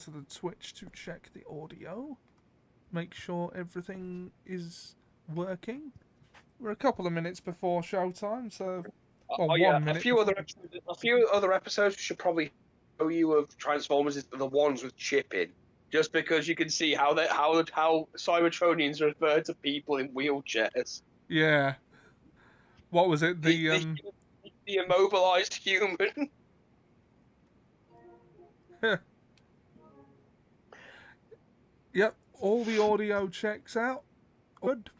to the Twitch to check the audio, make sure everything is working. We're a couple of minutes before showtime, so well, yeah, 1 minute. a few other episodes we should probably show you of Transformers is the ones with chipping, just because you can see how Cybertronians refer to people in wheelchairs. Yeah. What was it? The immobilized human. Yep, all the audio checks out. Good.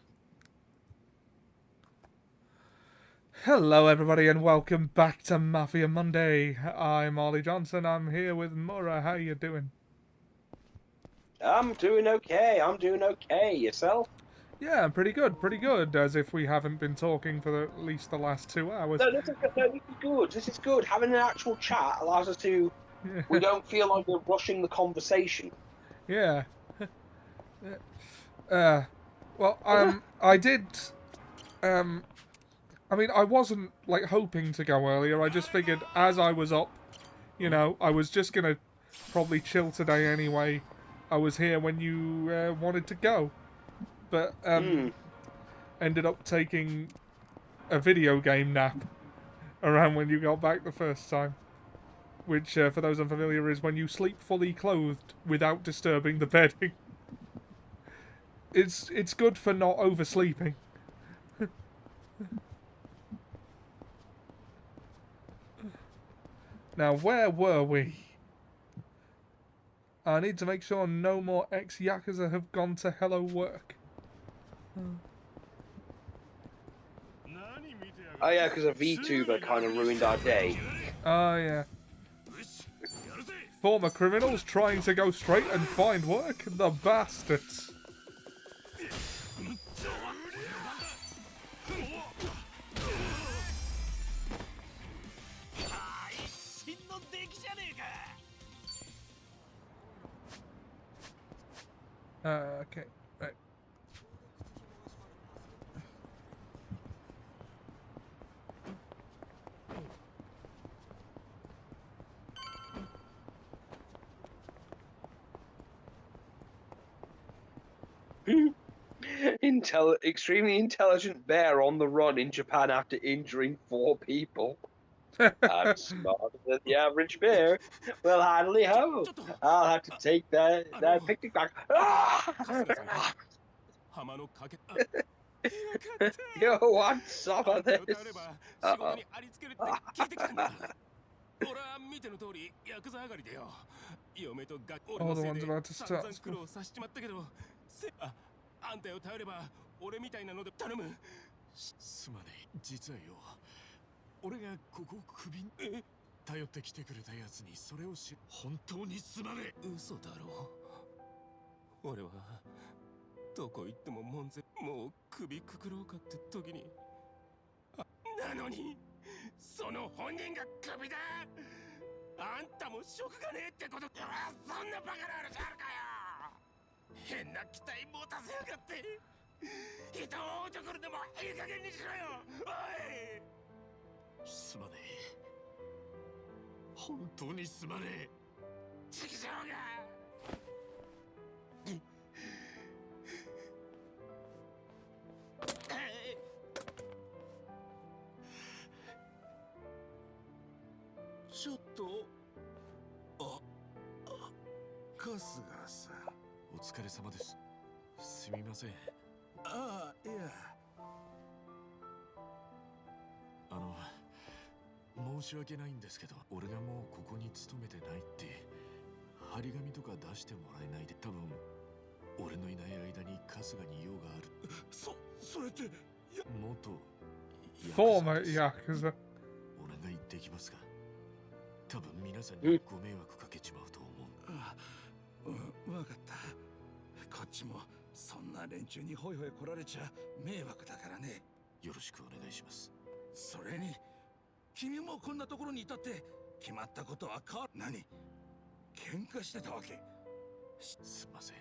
Hello, everybody, and welcome back to Mafia Monday. I'm Ollie Johnson. I'm here with Mura. How you doing? I'm doing okay. Yourself? Yeah, pretty good, pretty good. As if we haven't been talking for at least the last 2 hours. No, this is good. This is good. Having an actual chat allows us to. Yeah. We don't feel like we're rushing the conversation. Yeah. Well, I did. I mean, I wasn't like hoping to go earlier. I just figured as I was up, I was just gonna probably chill today anyway. I was here when you wanted to go, but ended up taking a video game nap around when you got back the first time. Which, for those unfamiliar, is when you sleep fully clothed without disturbing the bedding. It's good for not oversleeping. Now, where were we? I need to make sure no more ex-Yakuza have gone to Hello Work. Oh yeah, because a VTuber kind of ruined our day. Oh, yeah. Former criminals trying to go straight and find work? The bastards. Okay, right. Extremely intelligent bear on the run in Japan after injuring 4 people. I'm smarter than the average bear. Well, hardly ho. I'll have to take that picnic back. Yo, want some of this? Uh-oh. All the ones about to start school. あんたを頼れば俺みたいなので頼む。すまねえ。実はよ、俺がここをクビに頼ってきてくれたやつにそれを本当にすまねえ。嘘だろ。俺はどこ行っても門前もう首くくろうかって時に。なのにその本人がクビだ。あんたも職がねえってこと。そんなバカな話あるかよ。変な期待持たせやがって人を追うところでもいい加減にしろよ。おいすまねえ。本当にすまねえ。畜生がちょっと春日さんお疲れ様です。すみません。ああ、いや。申し訳ないんですけど、俺がもうここに勤めてないって張り紙とか出してもらえないで、多分俺のいない間に春日に用がある。それって元Former Yakuza. お願いできますか。多分皆さんにご迷惑かけちまうと思う。わかった。こっちもそんな連中にホイホイ来られちゃ迷惑だからね。よろしくお願いします。それに君もこんなところにいたって決まったことは何喧嘩してたわけ。すいません。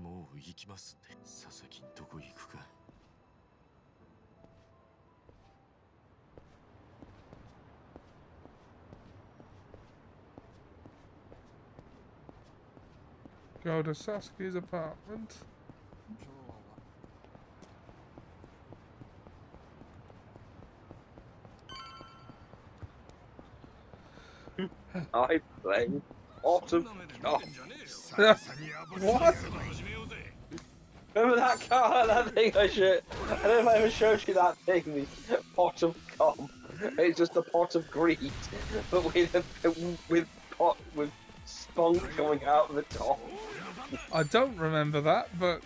もう行きますんで。佐々木どこ行くか。Go to Sasuke's apartment. I play Autumn Cop. What? Remember that car, that thing I showed? I don't know if I ever showed you that thing, the pot of com. It's just a pot of greed, but with spunk coming out of the top. I don't remember that, but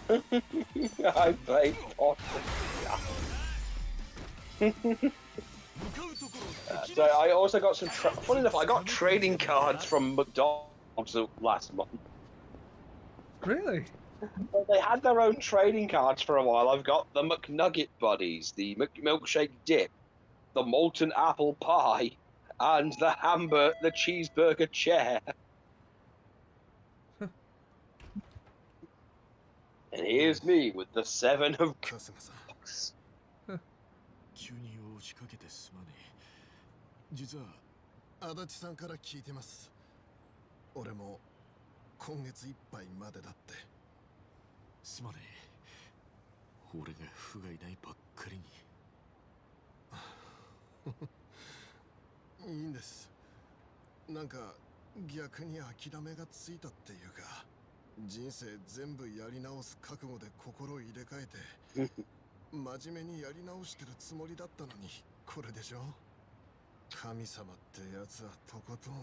I played pot of So I also got some. Funny enough, I got trading cards from McDonald's last month. really? They had their own trading cards for a while. I've got the McNugget buddies, the milkshake dip, the molten apple pie, and the cheeseburger chair. And here's me with the 7 of cups. 急に押しかけてすまねえ。実は足立さんから聞いてます。俺も今月いっぱいまでだって。すまねえ。俺が不甲斐ないばっかりに。いいんです。なんか逆に諦めがついたっていうか、人生全部やり直す覚悟で心入れ替えて。真面目にやり直してるつもりだったのにこれでしょ。神様ってやつはとことん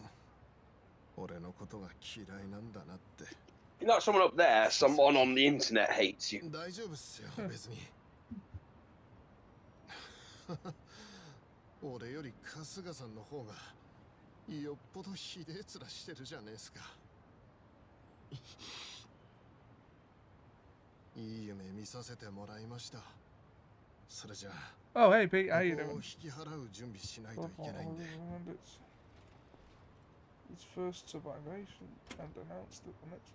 俺のことが嫌いなんだなって。You're not someone up there, someone on the internet hates you. 大丈夫っすよ別に。俺より春日さんの方がよっぽどひでえ面してるじゃねえすか。いい夢見させてもらいました。それじゃあ。 Oh, hey Pete, how you doing? 引き払う準備しないといけないんで。 Its first survivation and announced that the next.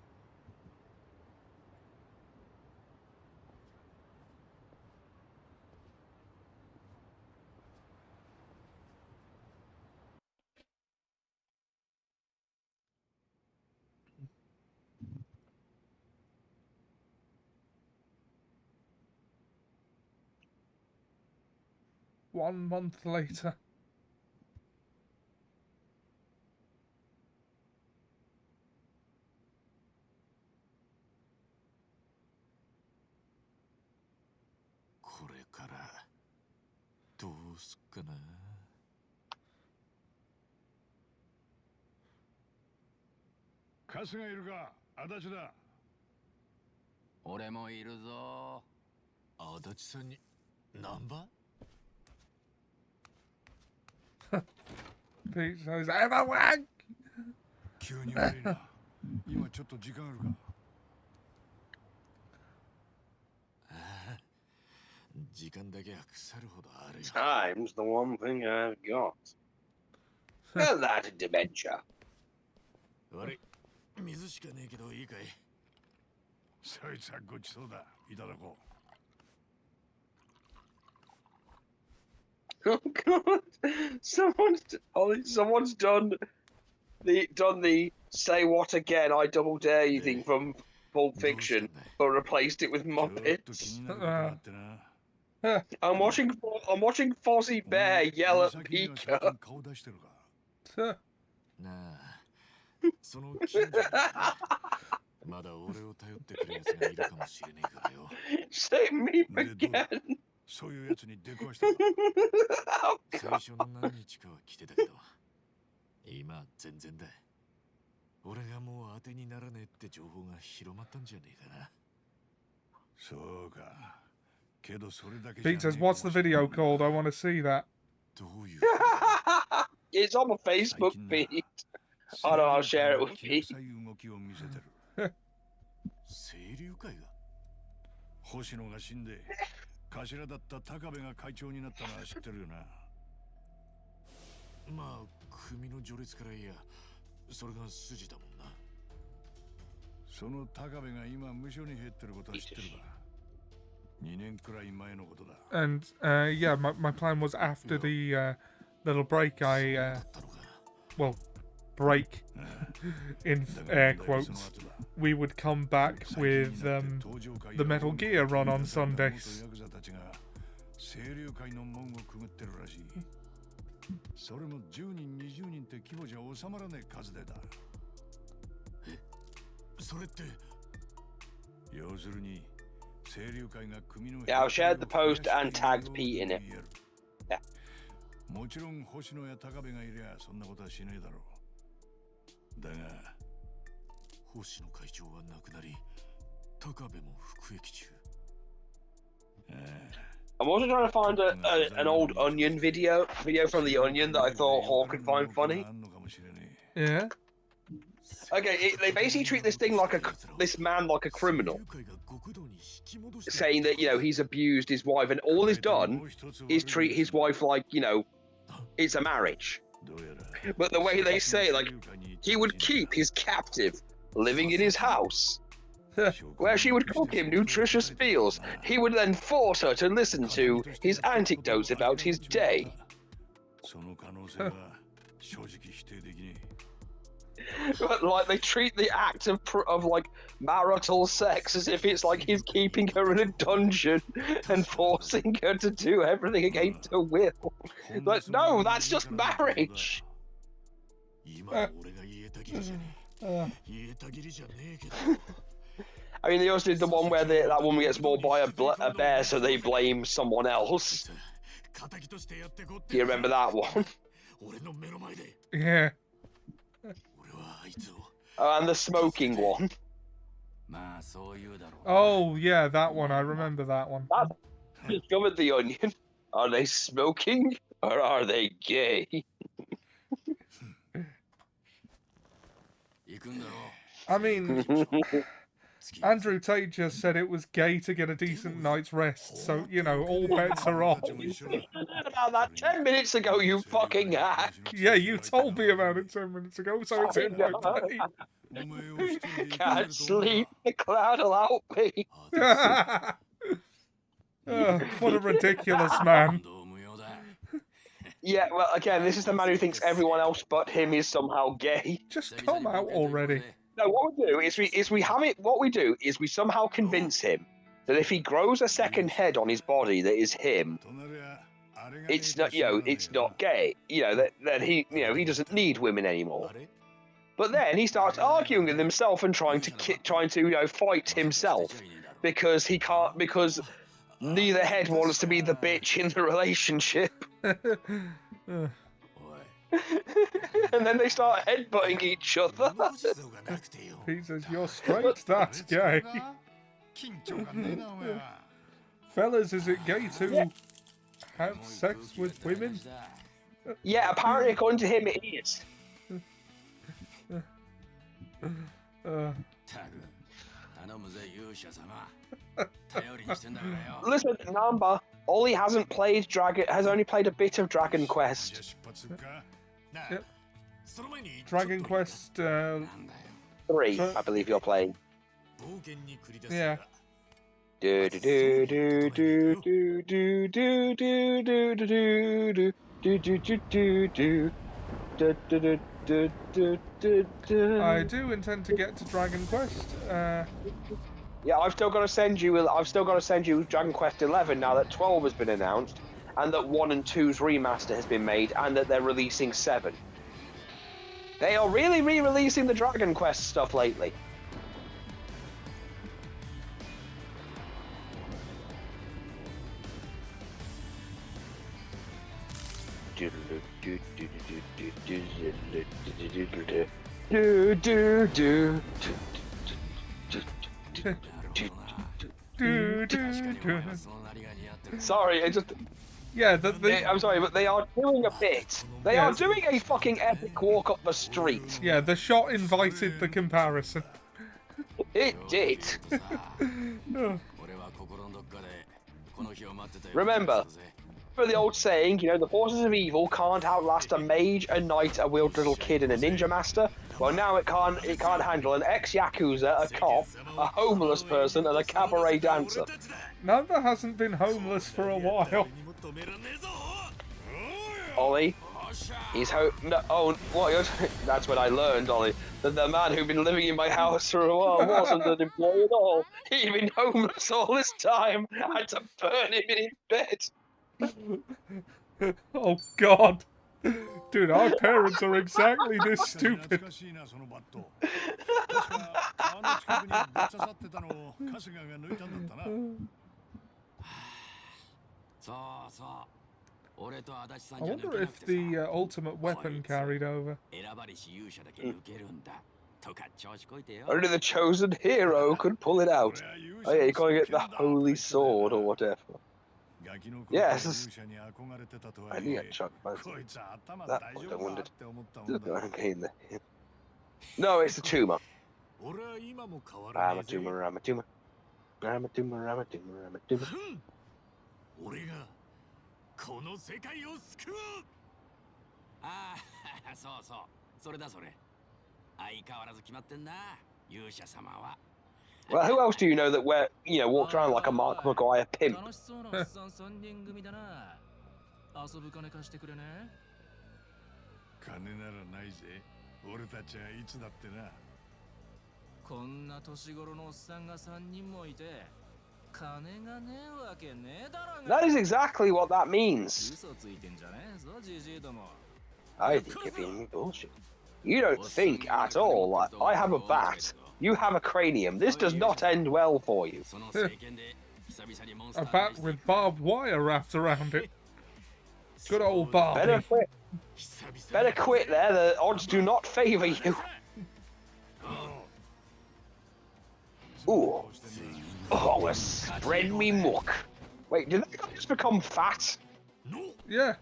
One month later. Pete says, "I'm a wank." 急に悪いな。今ちょっと時間あるか。時間だけは腐るほどあるよ。 Time's the one thing I've got. Well, that dementia. 悪い。水しかねえけどいいかい。そいつはごちそうだ。いただこう。 Oh God! Someone's done the say what again? I double dare you thing from Pulp Fiction, but replaced it with Muppets. I'm watching Fozzie Bear yell at Pika. なあ、その近所まだ俺を頼ってくるやつがいるかもしれねえからよ。Say me again. そういうやつに出くわしたか。最初の何日かは来てたけど、今全然だ。俺がもう当てにならねえって情報が広まったんじゃねえかな。そうか。けどそれだけじゃねえ。 Pete says, "What's the video called? I want to see that." どういう。 It's on my Facebook feed. Oh no, I'll share it with Pete. 清流会が星野が死んで頭だった高部が会長になったのは知ってるよな。まあ組の序列からいやそれが筋だもんな。その高部が今無所に減ってることは知ってるか。2年くらい前のことだ。 And yeah, my plan was after the little break I break, in air quotes, we would come back with the Metal Gear run on Sundays. 清流会の門をくぐってるらしい。それも10人20人って規模じゃ収まらねえ数でだ。え、それって要するに清流会が組の Yeah, I've shared the post and tagged Pete in it. Yeah. もちろん星野や高部がいりゃそんなことはしねえだろう。だが星野会長は亡くなり、高部も服役中。I'm also trying to find an old Onion video from the Onion that I thought Hawk would find funny. Yeah. Okay, they basically treat this thing like this man like a criminal, saying that he's abused his wife, and all he's done is treat his wife like it's a marriage. But the way they say, like, he would keep his captive living in his house, where she would cook him nutritious meals. He would then force her to listen to his anecdotes about his day. But like they treat the act of like marital sex as if it's like he's keeping her in a dungeon and forcing her to do everything against her will. Like, no, that's just marriage. I mean, they also did the one where that woman gets mauled by a bear, so they blame someone else. Do you remember that one? Yeah. Oh, and the smoking one. Oh, yeah, that one. I remember that one. That's discovered the Onion. Are they smoking or are they gay? I mean, Andrew Tate just said it was gay to get a decent night's rest, so, all bets are off. You said about that 10 minutes ago, you fucking hack. Yeah, you told me about it 10 minutes ago, so it's in my brain. Can't sleep, the cloud will help me. What a ridiculous man. Yeah, well, again, this is the man who thinks everyone else but him is somehow gay. Just come out already. No, what we do is we have it. What we do is we somehow convince him that if he grows a second head on his body that is him, it's not it's not gay. That he he doesn't need women anymore. But then he starts arguing with himself and trying to fight himself because he can't, because neither head wants to be the bitch in the relationship. And then they start headbutting each other. He says, "You're straight, that's gay." Fellas, is it gay to have sex with women? Yeah, apparently according to him it is. Listen, Namba, Ollie hasn't played has only played a bit of Dragon Quest. Yep. Dragon Quest 3, I believe you're playing. Yeah. Do do do do do do do do do do do do do do. I do intend to get to Dragon Quest. Yeah, I've still got to send you Dragon Quest 11 now that 12 has been announced, and that 1 and 2's remaster has been made, and that they're releasing 7. They are really re-releasing the Dragon Quest stuff lately. Sorry, it just... Yeah, I'm sorry, but they are doing a bit. They are doing a fucking epic walk up the street. Yeah, the shot invited the comparison. It did. Remember, for the old saying, the forces of evil can't outlast a mage, a knight, a wheeled little kid, and a ninja master. Well, now it can't handle an ex-Yakuza, a cop, a homeless person, and a cabaret dancer. Nanda hasn't been homeless for a while. Ollie, He's no, oh, what? That's when I learned, Ollie, that the man who'd been living in my house for a while wasn't an employee at all. He'd been homeless all this time. I had to burn him in his bed. Oh God. Dude, our parents are exactly this しかし懐 stupid. かしいなそのバット確か川の近くにぶっ刺さってたのを春日が抜いたんだったなそうそう俺と足立さん I じゃ抜 wonder けな if くて the さ ultimate weapon carried over. 選ばれし勇者だけ抜けるんだとか調子こいてよ Only the chosen hero could pull it out. Oh yeah, you gotta get the holy sword or whatever. ガキの頃 Yes, 勇 this- 者に憧れてたとは I い knew え I'd chuck both. こいつ頭 That 大 point, 丈 I 夫か wondered. って思ったもん Look だ at that in there. No, it's a tumor. 俺は今も変わら I'm ね a えぜ tumor, I'm a tumor. I'm a tumor, I'm a tumor, I'm a tumor. 俺がこの世界を救うああそうそうそれだそれ相変わらず決まってんな勇者様は Well, who else do you know that walked around like a Mark McGuire pimp? 楽しそうなおっさん3人組だな。遊ぶ金貸してくれね。金ならないぜ俺たちはいつだってなこんな年頃のおっさんが3人もいて、金がねえわけねえだろが。 That is exactly what that means. 嘘ついてんじゃねえぞ、じじいども。 I think you're being bullshit. You don't think at all like I have a bat, you have a cranium. This does not end well for you. その政権で久々にモンスタ A ー bat with barbed wire wrapped around it. Good old Barbie. Better quit there, the odds do not favour you. Ooh. Oh, spread me muck. Wait, did that guy just become fat? Yeah.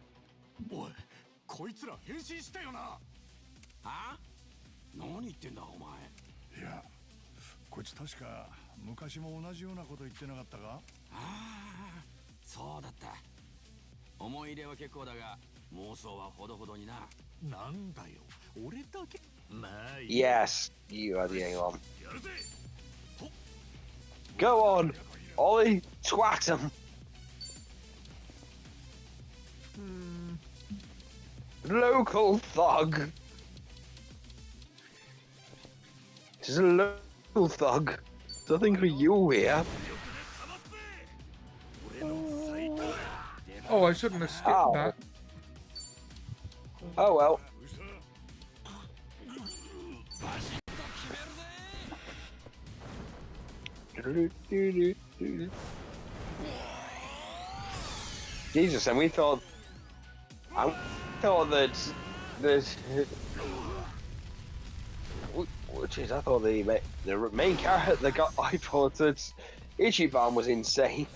おいこいつら変身したよなあ何言ってんだお前いやこいつ確か昔も同じようなこと言ってなかったかああそうだった思い入れは結構だが妄想はほどほどにななんだよ俺だけまあいい Yes, you are the only one. やるぜ Go on, Ollie, twat him. Local thug. This is a local thug. Nothing for you here. Oh, I shouldn't have skipped Ow. that. Oh well. Jesus, and we thought. I thought that. Jeez, I thought the main character got. I thought that Ichiban was insane.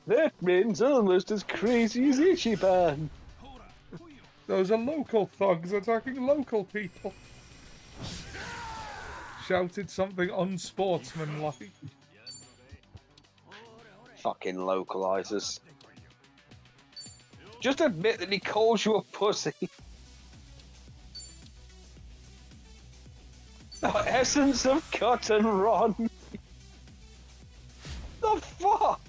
That man's almost as crazy as Ichiban. Those are local thugs attacking local people. Shouted something unsportsmanlike. Fucking localizers. Just admit that he calls you a pussy. The essence of cut and run. The fuck?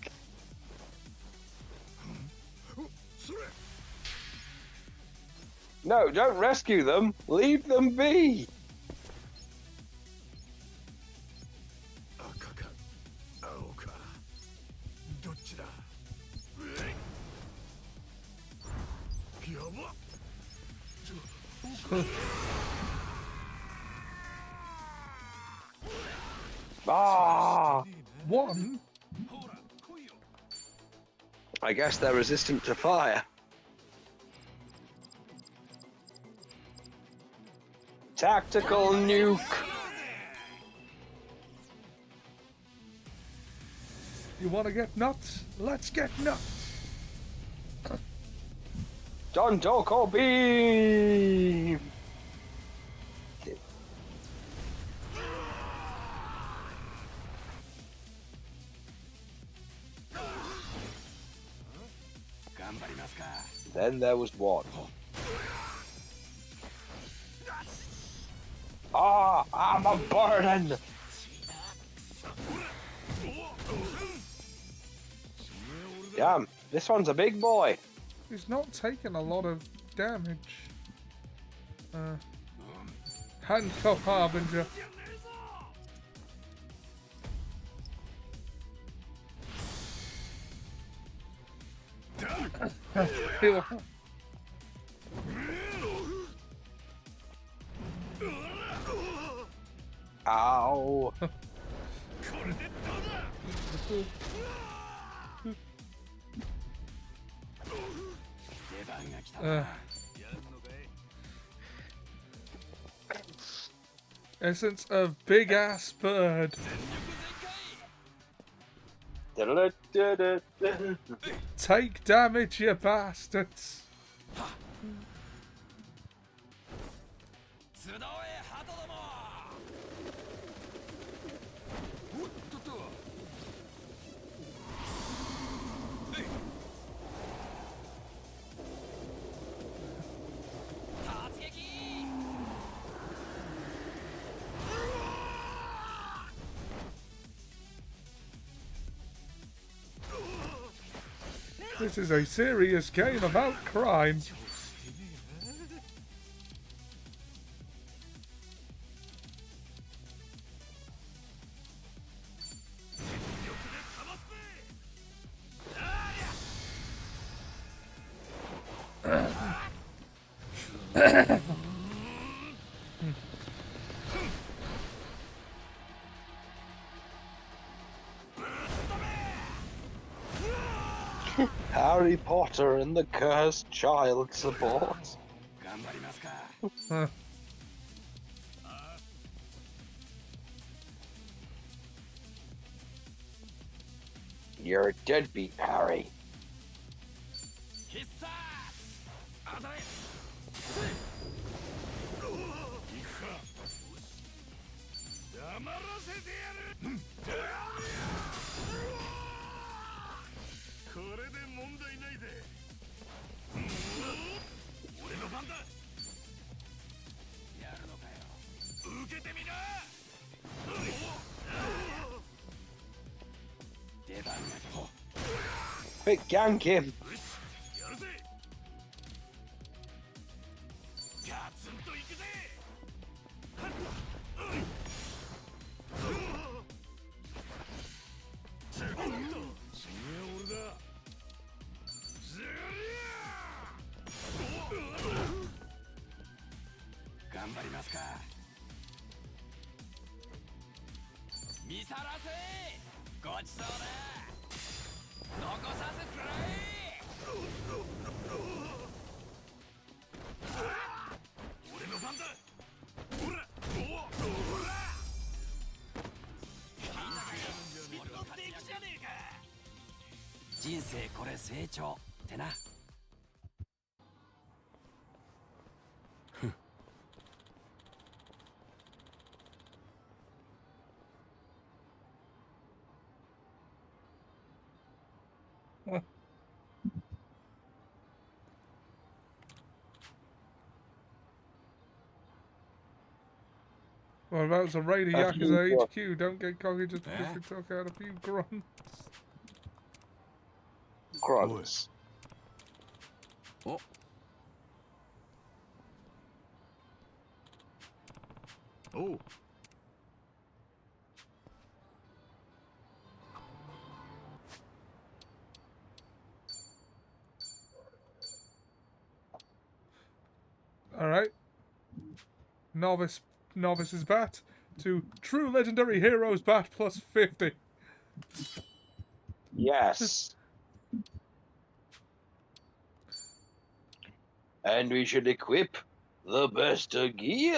No, don't rescue them. Leave them be. 赤か青かどっちだやば Ah, One? I guess they're resistant to fire. Tactical nuke. You want to get nuts? Let's get nuts. John Joko beam. Then there was one. Ah, I'm a burden. Damn, this one's a big boy. He's not taking a lot of damage. Handcuff Harbinger. He'll- Ow. Essence of big ass bird. Take damage, you bastards. This is a serious game about crime. Harry Potter and the Cursed Child support. Huh. You're a deadbeat, Harry. Quick, gank him. Well, that was a raid of Yakuza HQ. Don't get cocky just because we took out a few grunts. Grunts. Oh. Alright. Novice's bat to True Legendary Heroes bat plus 50. Yes. And we should equip the best of gear.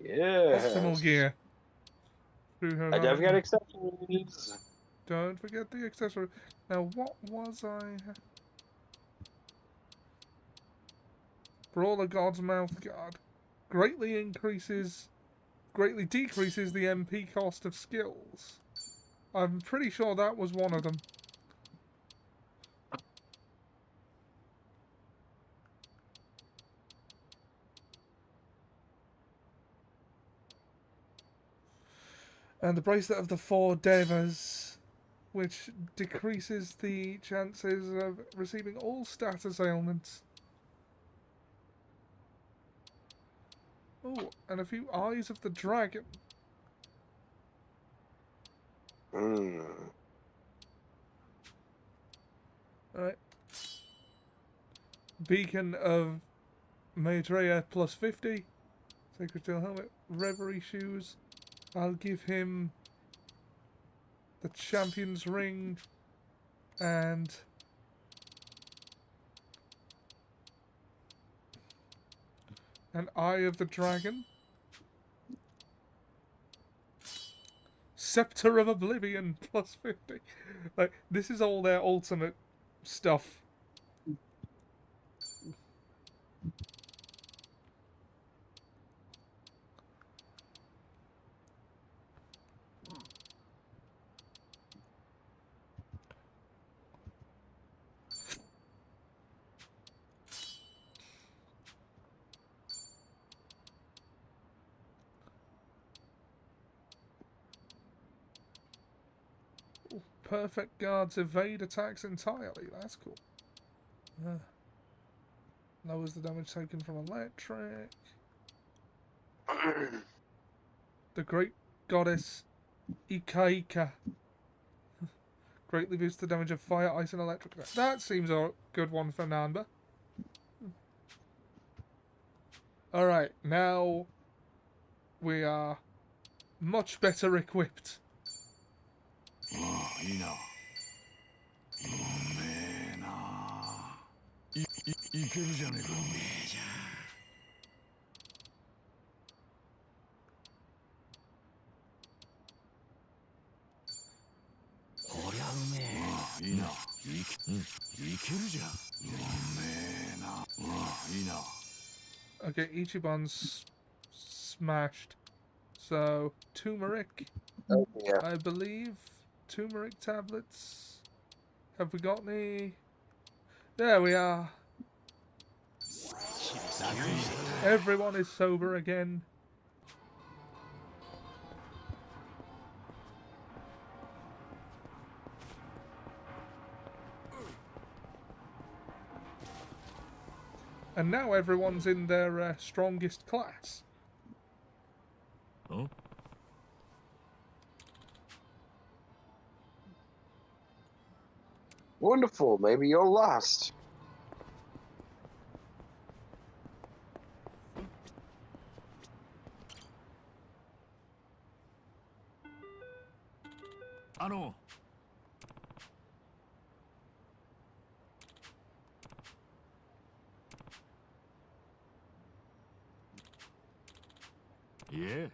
Yes. Optimal gear. Through her And don't forget armor. accessories. Don't forget the accessory. Now, what was I? Brawler God's Mouth Guard. Greatly decreases the MP cost of skills. I'm pretty sure that was one of them. And the Bracelet of the Four Devas. which decreases the chances of receiving all status ailments. Oh, and a few eyes of the dragon. Alright. Beacon of Maitreya plus 50. Sacred Steel Helmet. Reverie Shoes. I'll give him the Champion's Ring and an Eye of the Dragon. Scepter of Oblivion plus 50. Like, this is all their ultimate stuff. Perfect guards evade attacks entirely. That's cool. Lowers the damage taken from electric. The Great Goddess Ikaika. Greatly boosts the damage of fire, ice, and electric. That seems a good one for Nanba. Alright, now we are much better equipped. いいな。うめえな。いけるじゃねえか。うめえじゃん。こりゃうめえ。いいな。いけるじゃん。うめえな。いいな。Okay, Ichiban's smashed. So, turmeric, Oh, yeah. I believe. Turmeric tablets. Have we got any? There we are. Everyone is sober again. And now everyone's in their strongest class. Huh? Wonderful. Maybe you're last. Yeah.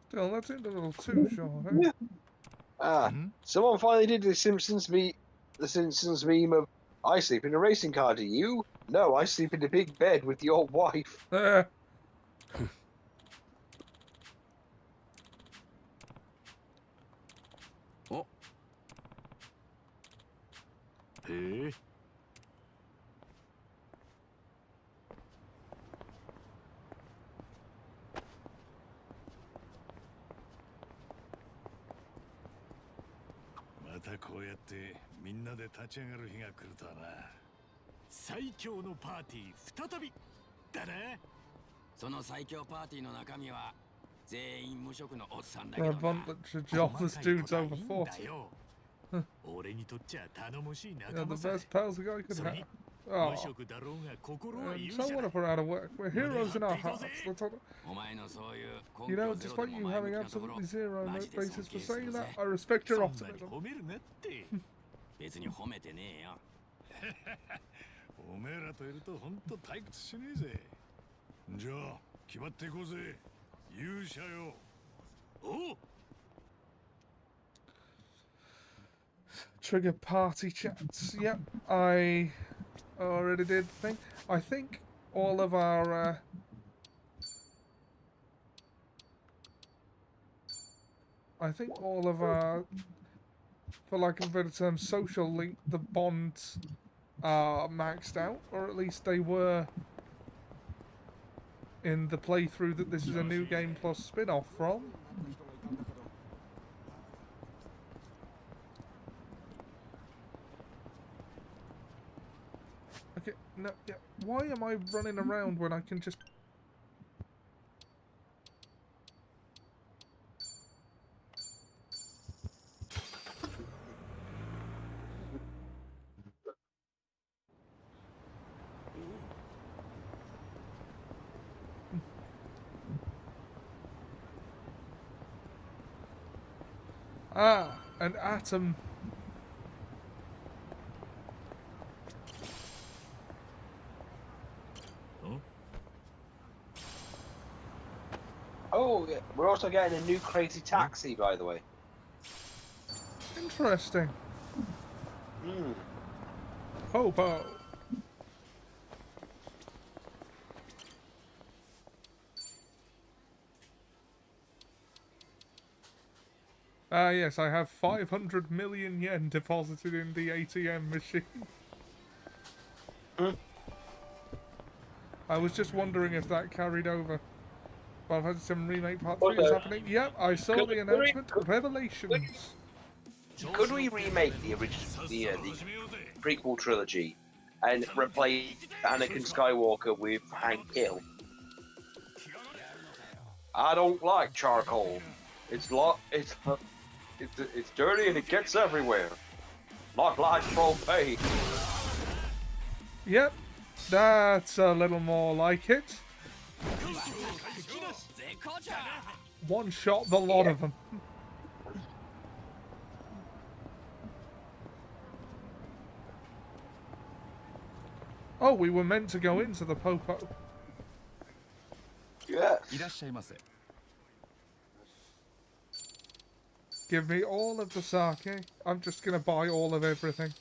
Still, that seemed a little too short, eh? Someone finally did the Simpsons meme of I sleep in a racing car. Do you? No, I sleep in a big bed with your wife. Oh. Hey. またこうやってみんなで立ち上がる日が来るとはな。最強のパーティー再びだな。その最強パーティーの中身は全員無職のおっさんだ For け a どな。 bunch of jobless dudes over 40. 俺にとっちゃ頼もしい Yeah, 仲 the 間さ。 best pals a guy could have. 無 Oh. 職だろうが心は And 勇 so 者 what だ。 if we're out of work? We're heroes in our hearts. Let's all... お前のそういう根 You 拠 know, ゼロ despite でも you 前 having 向きなところ absolutely zero マ no ジで basis 尊 for 敬す saying る that, ぜ。 I respect そ your んなに optimism. 褒めるなって。別に褒めてねえよ。おめえらといるとほんと退屈しねえぜ。じゃあ決まっていこうぜ。勇者よ。おう。 Trigger party chats. Yep, I already did think. I think all of our for lack of a better term, social link, the bonds are maxed out, or at least they were in the playthrough that this is a New Game Plus spin-off from. Okay, no, yeah. Why am I running around when I can just... Ah, an atom. Oh, yeah. We're also getting a new crazy taxi, by the way. Interesting. Hmm. Popo. Ah, yes, I have 500 million yen deposited in the ATM machine. I was just wondering if that carried over. Final Fantasy 7 Remake Part 3 is Also, happening. Yep, I saw the announcement. Revelations. Could we remake the original, the prequel trilogy, and replace Anakin Skywalker with Hank Hill? I don't like charcoal. It's dirty and it gets everywhere. Not like propane. Yep, that's a little more like it. One shot the lot of them. Oh, we were meant to go into the Popo. Yes. Give me all of the sake. I'm just gonna buy all of everything.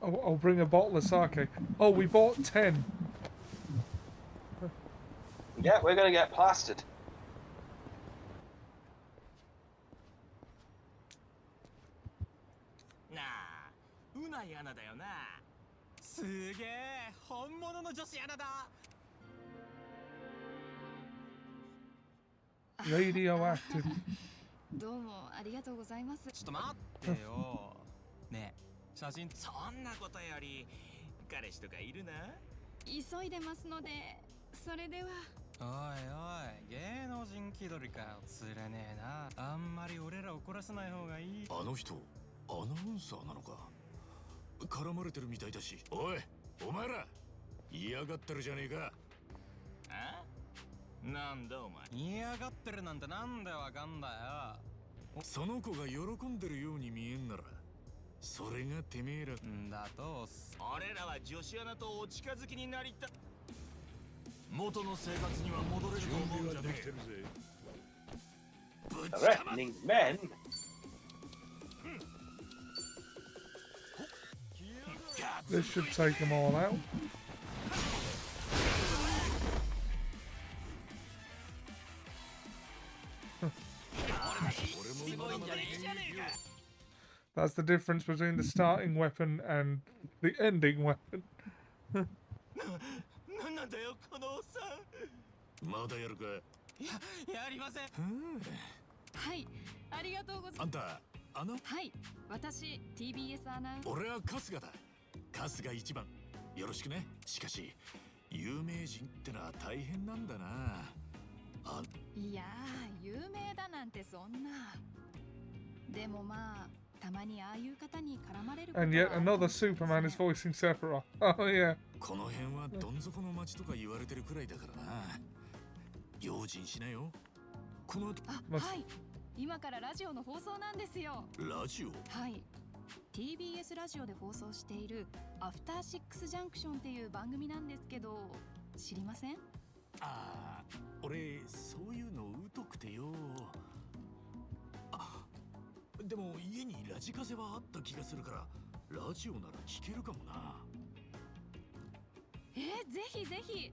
Oh, I'll bring a bottle of sake. Oh, we bought 10. Yeah, we're gonna get plastered. Radioactive. どうもありがとうございます。ちょっと待ってよ。ねえ、写真そんなことより彼氏とかいるな？急いでますので、それでは。おいおい、芸能人気取りかよ。つれねえな。あんまり俺ら怒らせない方がいい。あの人アナウンサーなのか。絡まれてるみたいだし。おい、お前ら嫌がってるじゃねえか。あ？なんだお前。嫌がってるなんてなんでわかんだよ。その子が喜んでるように見えんなら、それがてめえらんだと。俺らは女子アナとお近づきになりた。元の生活には戻れると思うんじゃねえ。Threatening men. This should take them all out. That's the difference between the starting weapon and the ending weapon. なんだよこのおっさん。まだやるか。やりません。はい、ありがとうございます。あんた、はい、私 TBS アナウンサー。俺は春日だ。春日一番。よろしくね。しかし、有名人ってのは大変なんだな。いやー、有名だなんてそんな。でもまあ、たまにああいう方に絡まれることは。 And yet another Superman is voicing Sephiroth. Oh yeah. この辺はどん底の町とか言われてるくらいだからな。用心しなよ。この後あ、まはい。今からラジオの放送なんですよ。ラジオ。はい。TBS ラジオで放送しているアフターシックスジャンクションっていう番組なんですけど、知りません？ああ、俺そういうの疎くてよ。あ、でも家にラジカセはあった気がするからラジオなら聞けるかもな。ぜひぜひ。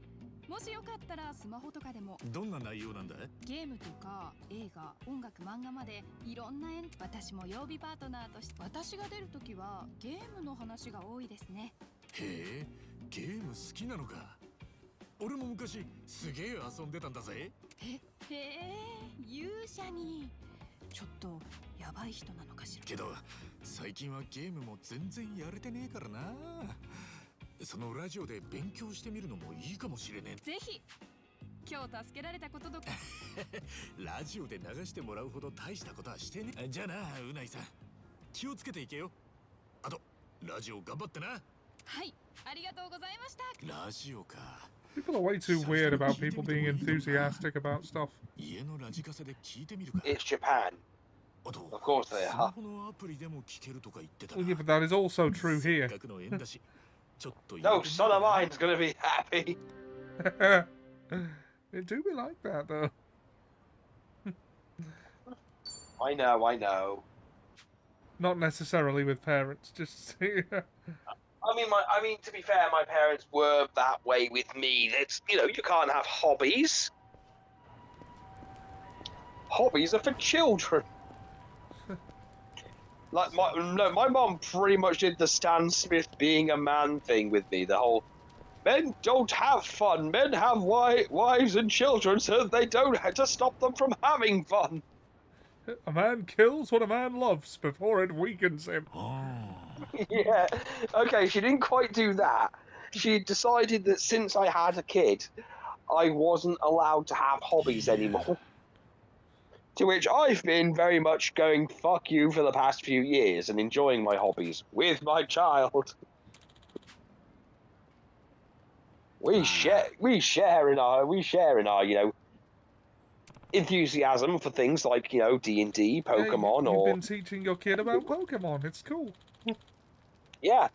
もしよかったらスマホとかでも。どんな内容なんだ？ゲームとか映画、音楽、漫画までいろんな私も曜日パートナーとして私が出るときはゲームの話が多いですね。へえ、ゲーム好きなのか。俺も昔すげえ遊んでたんだぜ。へえ、勇者に。ちょっとやばい人なのかしら。けど最近はゲームも全然やれてねえからな。そのラジオで勉強してみるのもいいかもしれねえ。ぜひ。今日助けられたこととか。ラジオで流してもらうほど大したことはしてね。じゃあな、うないさん、気をつけていけよ。あとラジオ頑張ってな。はい、ありがとうございました。ラジオか。 People are way too weird about people being enthusiastic about stuff. 家のラジカセで聞いてみるか。 It's Japan. あと Of course they スマ are. ホのアプリでも聞けるとか言ってた Well, な。 yeah, but that is also true せ here. っかくの縁だしちょっと No, son of mine's gonna be happy. It do be like that, though. I know. Not necessarily with parents, just... I mean, to be fair, my parents were that way with me. It's, you know, you can't have hobbies. Hobbies are for children. Like my mom pretty much did the Stan Smith being a man thing with me. The whole men don't have fun. Men have wives and children, so they don't have to stop them from having fun. A man kills what a man loves before it weakens him. Yeah. Okay, she didn't quite do that. She decided that since I had a kid, I wasn't allowed to have hobbies anymore. To which I've been very much going fuck you for the past few years and enjoying my hobbies with my child. We share in our you know, enthusiasm for things like, you know, D&D, Pokemon, You've or been teaching your kid about Pokemon. It's cool. yeah.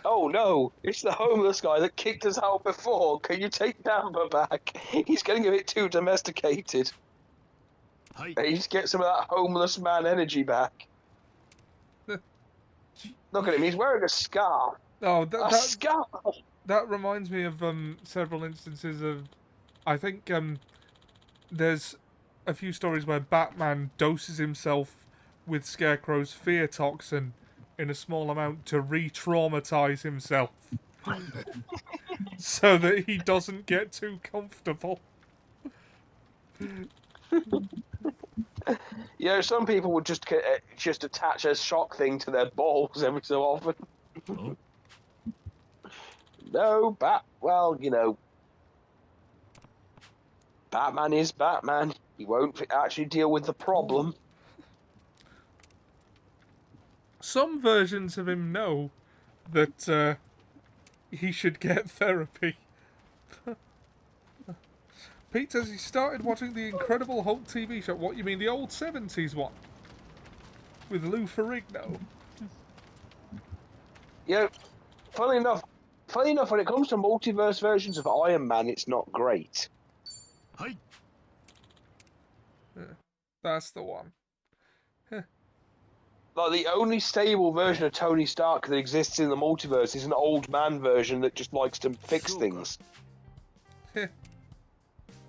Oh no, it's the homeless guy that kicked us out before. Can you take Namba back? He's getting a bit too domesticated. Hi. He needs to get some of that homeless man energy back. Look at him, he's wearing a scarf. Oh, A scarf! that reminds me of several instances of... I think there's a few stories where Batman doses himself with Scarecrow's fear toxin in a small amount to re-traumatize himself. So that he doesn't get too comfortable. You know, some people would just attach a shock thing to their balls every so often. Oh. No, well, you know, Batman is Batman. He won't actually deal with the problem. Some versions of him know that he should get therapy. Pete says he started watching the Incredible Hulk TV show. What, you mean the old 70s one? With Lou Ferrigno? You know, funny enough, when it comes to multiverse versions of Iron Man, it's not great. Hi. That's the one. Like, the only stable version of Tony Stark that exists in the multiverse is an old man version that just likes to fix things.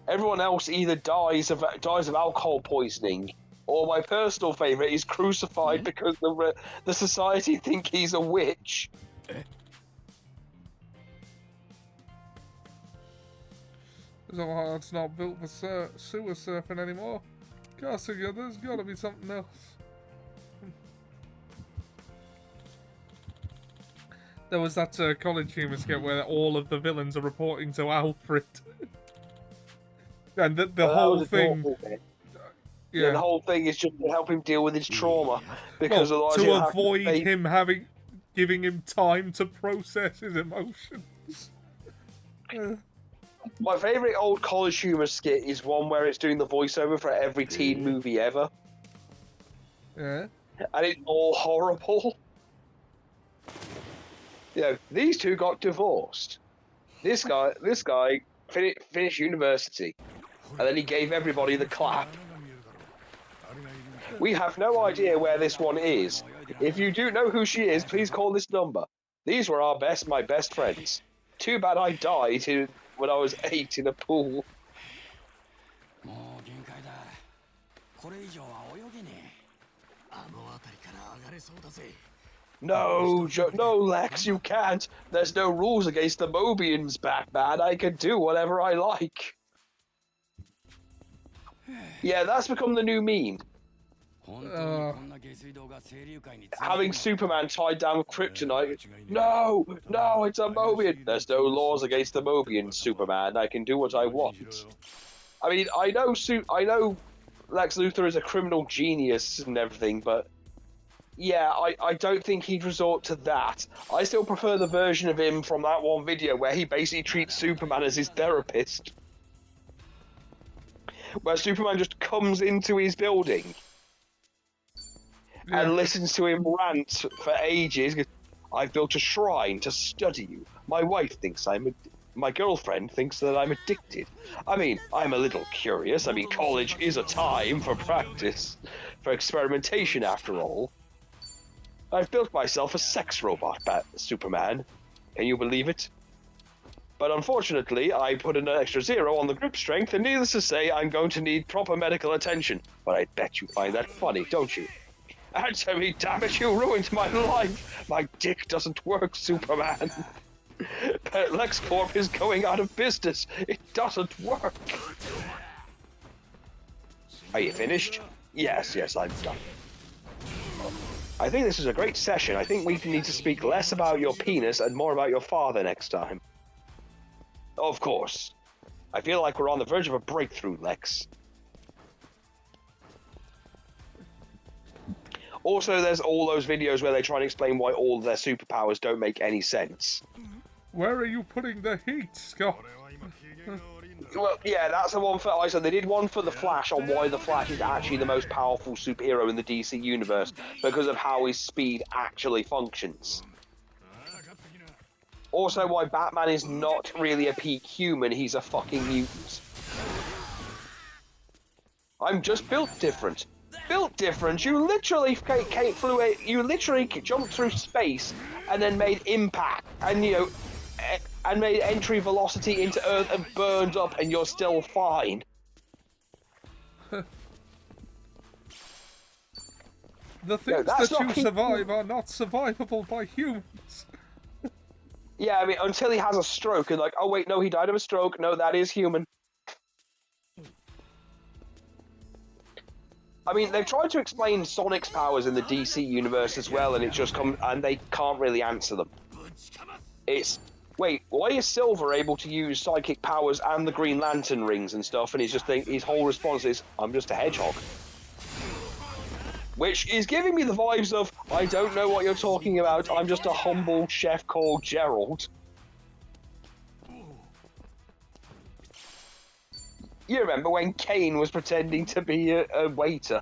Everyone else either dies of alcohol poisoning, or my personal favourite is crucified because the society think he's a witch. So it's not built for sewer surfing anymore. Gosh, there's got to be something else. There was that college humor skit where all of the villains are reporting to Alfred. And the whole thing... Yeah, the whole thing is just to help him deal with his trauma. Because otherwise to he'll avoid have to him giving him time to process his emotions. My favourite old college humour skit is one where it's doing the voiceover for every teen movie ever. Yeah. And it's all horrible. You know, these two got divorced. This guy finished university, and then he gave everybody the clap. We have no idea where this one is. If you do know who she is, please call this number. These were my best friends. Too bad I died when I was 8 in a pool. No, no, Lex, you can't. There's no rules against the Mobians, Batman. I can do whatever I like. Yeah, that's become the new meme. Having Superman tied down with kryptonite. No, it's a Mobian. There's no laws against the Mobians, Superman. I can do what I want. I mean, I know Lex Luthor is a criminal genius and everything, but yeah, I don't think he'd resort to that. I still prefer the version of him from that one video where he basically treats Superman as his therapist. Where Superman just comes into his building and listens to him rant for ages. I've built a shrine to study you. My wife thinks my girlfriend thinks that I'm addicted. I mean, I'm a little curious. I mean, college is a time for practice, for experimentation after all. I've built myself a sex robot, Superman. Can you believe it? But unfortunately, I put an extra 0 on the grip strength, and needless to say, I'm going to need proper medical attention. But I bet you find that funny, don't you? Answer me, damn it, you ruined my life! My dick doesn't work, Superman. LexCorp is going out of business. It doesn't work. Are you finished? Yes, I'm done. I think this is a great session. I think we need to speak less about your penis and more about your father next time. Of course. I feel like we're on the verge of a breakthrough, Lex. Also, there's all those videos where they try and explain why all their superpowers don't make any sense. Where are you putting the heat, Scott? Well, yeah, that's the one for ISO. They did one for The Flash on why The Flash is actually the most powerful superhero in the DC universe because of how his speed actually functions. Also, why Batman is not really a peak human, he's a fucking mutant. I'm just built different. Built different? You literally jumped through space and then made impact, and and made entry velocity into Earth and burned up, and you're still fine. The things that you survive are not survivable by humans. Yeah, I mean, until he has a stroke, and like, oh wait, no, he died of a stroke. No, that is human. I mean, they've tried to explain Sonic's powers in the DC universe as well, and and they can't really answer them. Wait, why is Silver able to use psychic powers and the Green Lantern rings and stuff, and his whole response is, I'm just a hedgehog. Which is giving me the vibes of, I don't know what you're talking about, I'm just a humble chef called Gerald. You remember when Kane was pretending to be a waiter?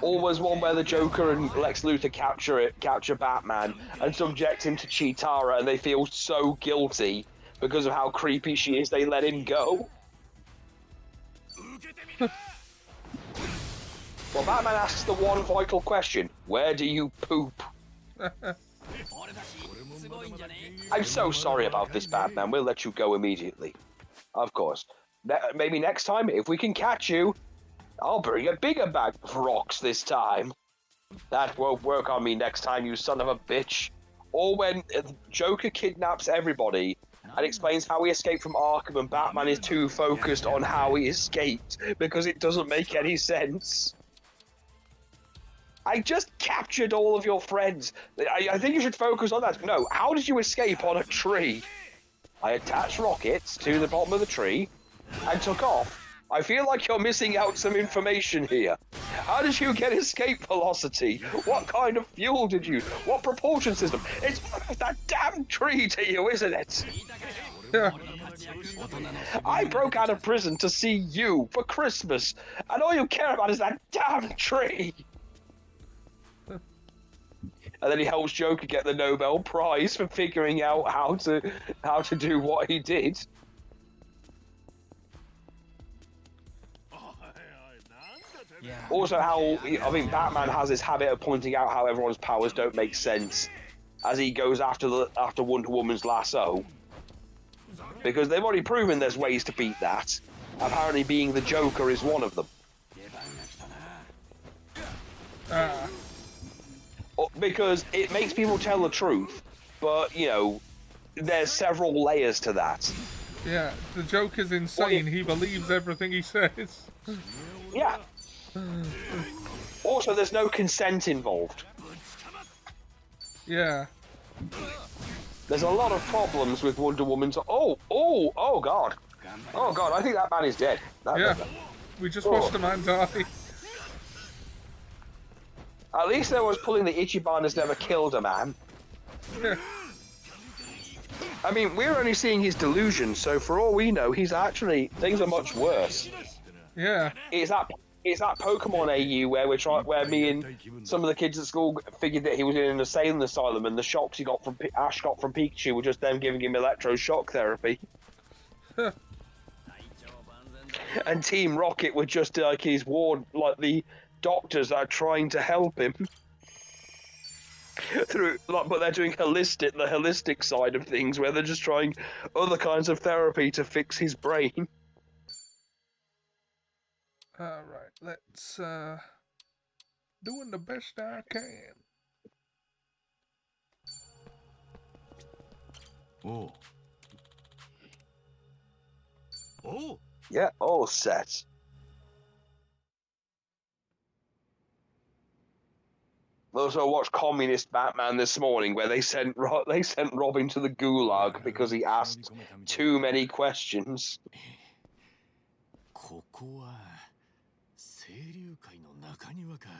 Or was one where the Joker and Lex Luthor capture Batman and subject him to Cheetara, and they feel so guilty because of how creepy she is, they let him go. Well, Batman asks the one vital question: where do you poop? I'm so sorry about this, Batman. We'll let you go immediately. Of course. Maybe next time, if we can catch you, I'll bring a bigger bag of rocks this time. That won't work on me next time, you son of a bitch. Or when Joker kidnaps everybody and explains how he escaped from Arkham, and Batman is too focused on how he escaped because it doesn't make any sense. I just captured all of your friends. I think you should focus on that. No, how did you escape on a tree? I attached rockets to the bottom of the tree and took off. I feel like you're missing out some information here. How did you get escape velocity? What kind of fuel did you? What propulsion system? It's that damn tree to you, isn't it? Yeah. I broke out of prison to see you for Christmas, and all you care about is that damn tree. And then he helps Joker get the Nobel Prize for figuring out how to do what he did. Also, Batman has this habit of pointing out how everyone's powers don't make sense as he goes after Wonder Woman's lasso, because they've already proven there's ways to beat that. Apparently, being the Joker is one of them. Because it makes people tell the truth, but you know, there's several layers to that. Yeah, the Joker's insane. He believes everything he says. Yeah. Also, there's no consent involved. Yeah. There's a lot of problems with Wonder Woman's. Oh God. Oh God, I think that man is dead. Yeah. We just watched a man die. At least there was pulling the Ichiban has never killed a man. Yeah. I mean, we're only seeing his delusion, so for all we know, things are much worse. Yeah. It's that Pokemon AU where me and some of the kids at school figured that he was in an insane asylum, and the shocks he got from Ash got from Pikachu were just them giving him electroshock therapy. And Team Rocket were just like his ward, like the doctors that are trying to help him but they're doing the holistic side of things, where they're just trying other kinds of therapy to fix his brain. Alright, let's doing the best I can. Oh. Oh. Yeah, all set. Also watched Communist Batman this morning, where they sent Robin to the gulag because he asked too many questions.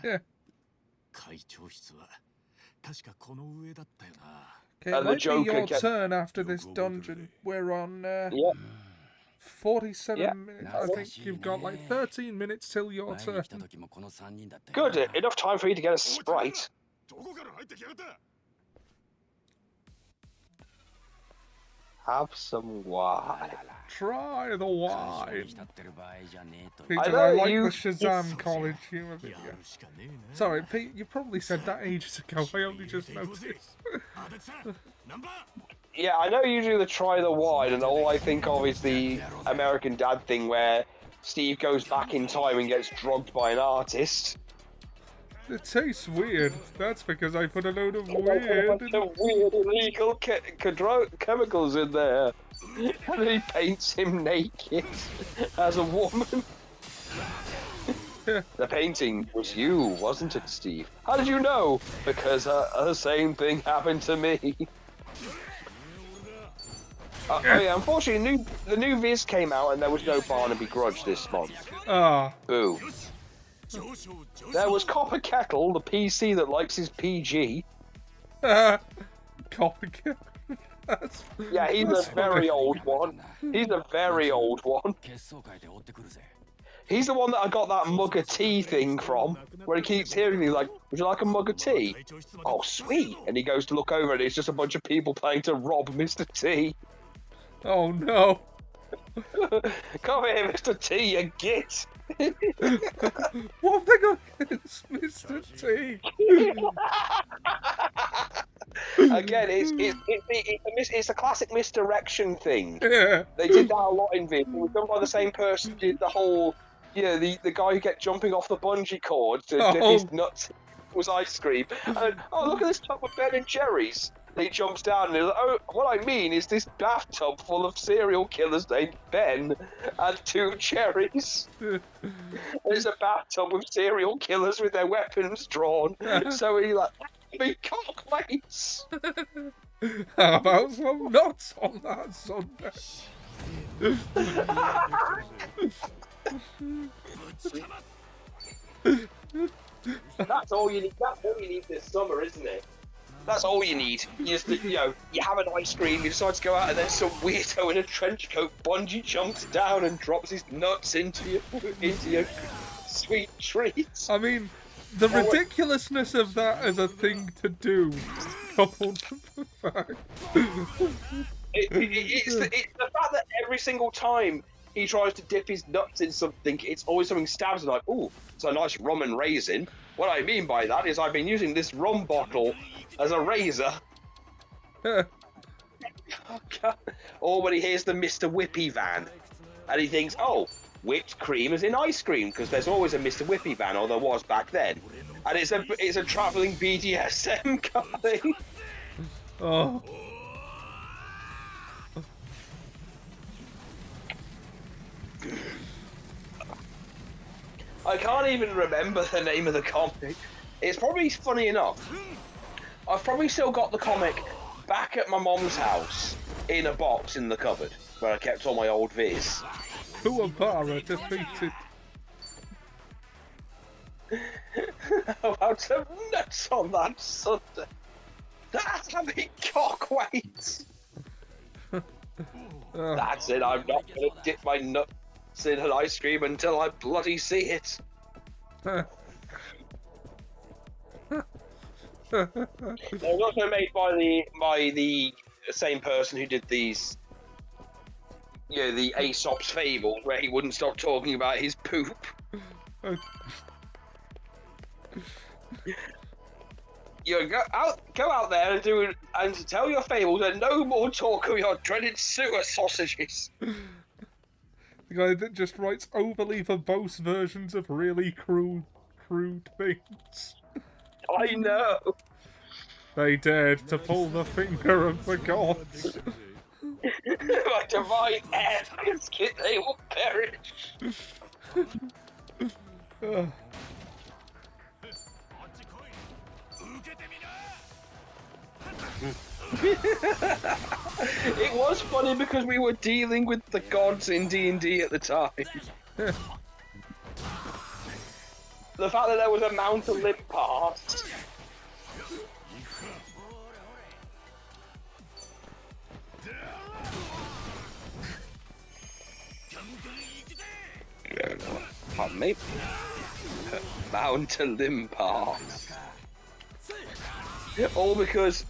Yeah. Okay, it And the might be Joker your kept- turn after this dungeon. We're on Yeah. 47 minutes. I think you've got like 13 minutes till your turn. Good, enough time for you to get a Sprite. Have some wine. Try the wine. Peter, I I, know like you- the Shazam College humor video. Sorry, Pete, you probably said that ages ago. I only just noticed. Yeah, I know you do the try the wine, and all I think of is the American Dad thing where Steve goes back in time and gets drugged by an artist. It tastes weird. That's because I put a load of There's a weird. bunch of weird illegal chemicals in there. And he paints him naked as a woman. The painting was you, wasn't it, Steve? How did you know? Because the same thing happened to me. Oh yeah, unfortunately, the new Viz came out and there was no Barnaby Grudge this month. Ah. Boo. There was Copper Kettle, the PC that likes his PG. Copycat. Yeah, he's a very old one. He's a very old one. He's the one that I got that mug of tea thing from, where he keeps hearing me like, would you like a mug of tea? Oh, sweet. And he goes to look over and it's just a bunch of people playing to rob Mr. T. Oh no. Come here, Mr. T, you git. What have they got against Mr. T? Again, it's a classic misdirection thing. Yeah. They did that a lot in Viz. It was done by the same person who did the whole, the guy who kept jumping off the bungee cord to dip his nuts was ice cream. And, oh, look at this tub of Ben and Jerry's. He jumps down and he's like, oh, what I mean is this bathtub full of serial killers named Ben and 2 cherries. There's a bathtub with serial killers with their weapons drawn. So he like, big cock mates. How about some nuts on that Sunday? That's all you need. That's all you need this summer, isn't it? That's all you need. You just, you have an ice cream, you decide to go out, and then some weirdo in a trench coat bungee jumps down and drops his nuts into your sweet treats. I mean, the ridiculousness of that as a thing to do, coupled with the fact. It's the fact that every single time he tries to dip his nuts in something, it's always something stabs him like, ooh, it's a nice rum and raisin. What I mean by that is I've been using this rum bottle as a razor. Or when he hears the Mr. Whippy van, and he thinks, oh, whipped cream is in ice cream, because there's always a Mr. Whippy van, or there was back then. And it's a travelling BDSM guy. Oh. I can't even remember the name of the comic. It's probably funny enough. I've probably still got the comic back at my mom's house in a box in the cupboard where I kept all my old viz. Kuwabara defeated. About some nuts on that Sunday. That's having cock weights. That's it, I'm not going to dip my nuts in an ice cream until I bloody see it. It was also made by the same person who did these, the Aesop's Fables, where he wouldn't stop talking about his poop. Go out there and tell your fables, and no more talk of your dreaded sewer sausages. The guy that just writes overly verbose versions of really crude things. I know. They dared to pull the finger of the gods. By divine air biscuit, they will perish. It was funny because we were dealing with the gods in D&D at the time. The fact that there was a Mount Olympus. Pardon me. Mount Olympus. All because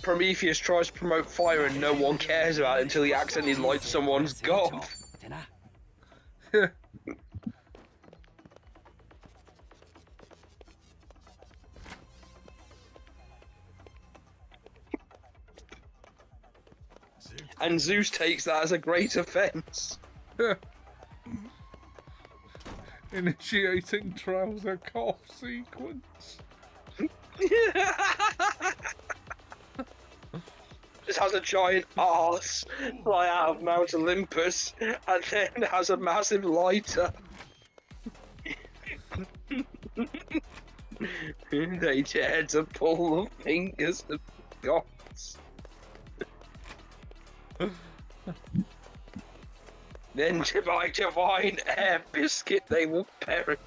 Prometheus tries to promote fire and no one cares about it until he accidentally lights someone's gob. And Zeus takes that as a great offence. Initiating trouser cough sequence. Just has a giant arse fly out of Mount Olympus and then has a massive lighter. They dare to pull the fingers of gods. Then by divine air biscuit they will perish.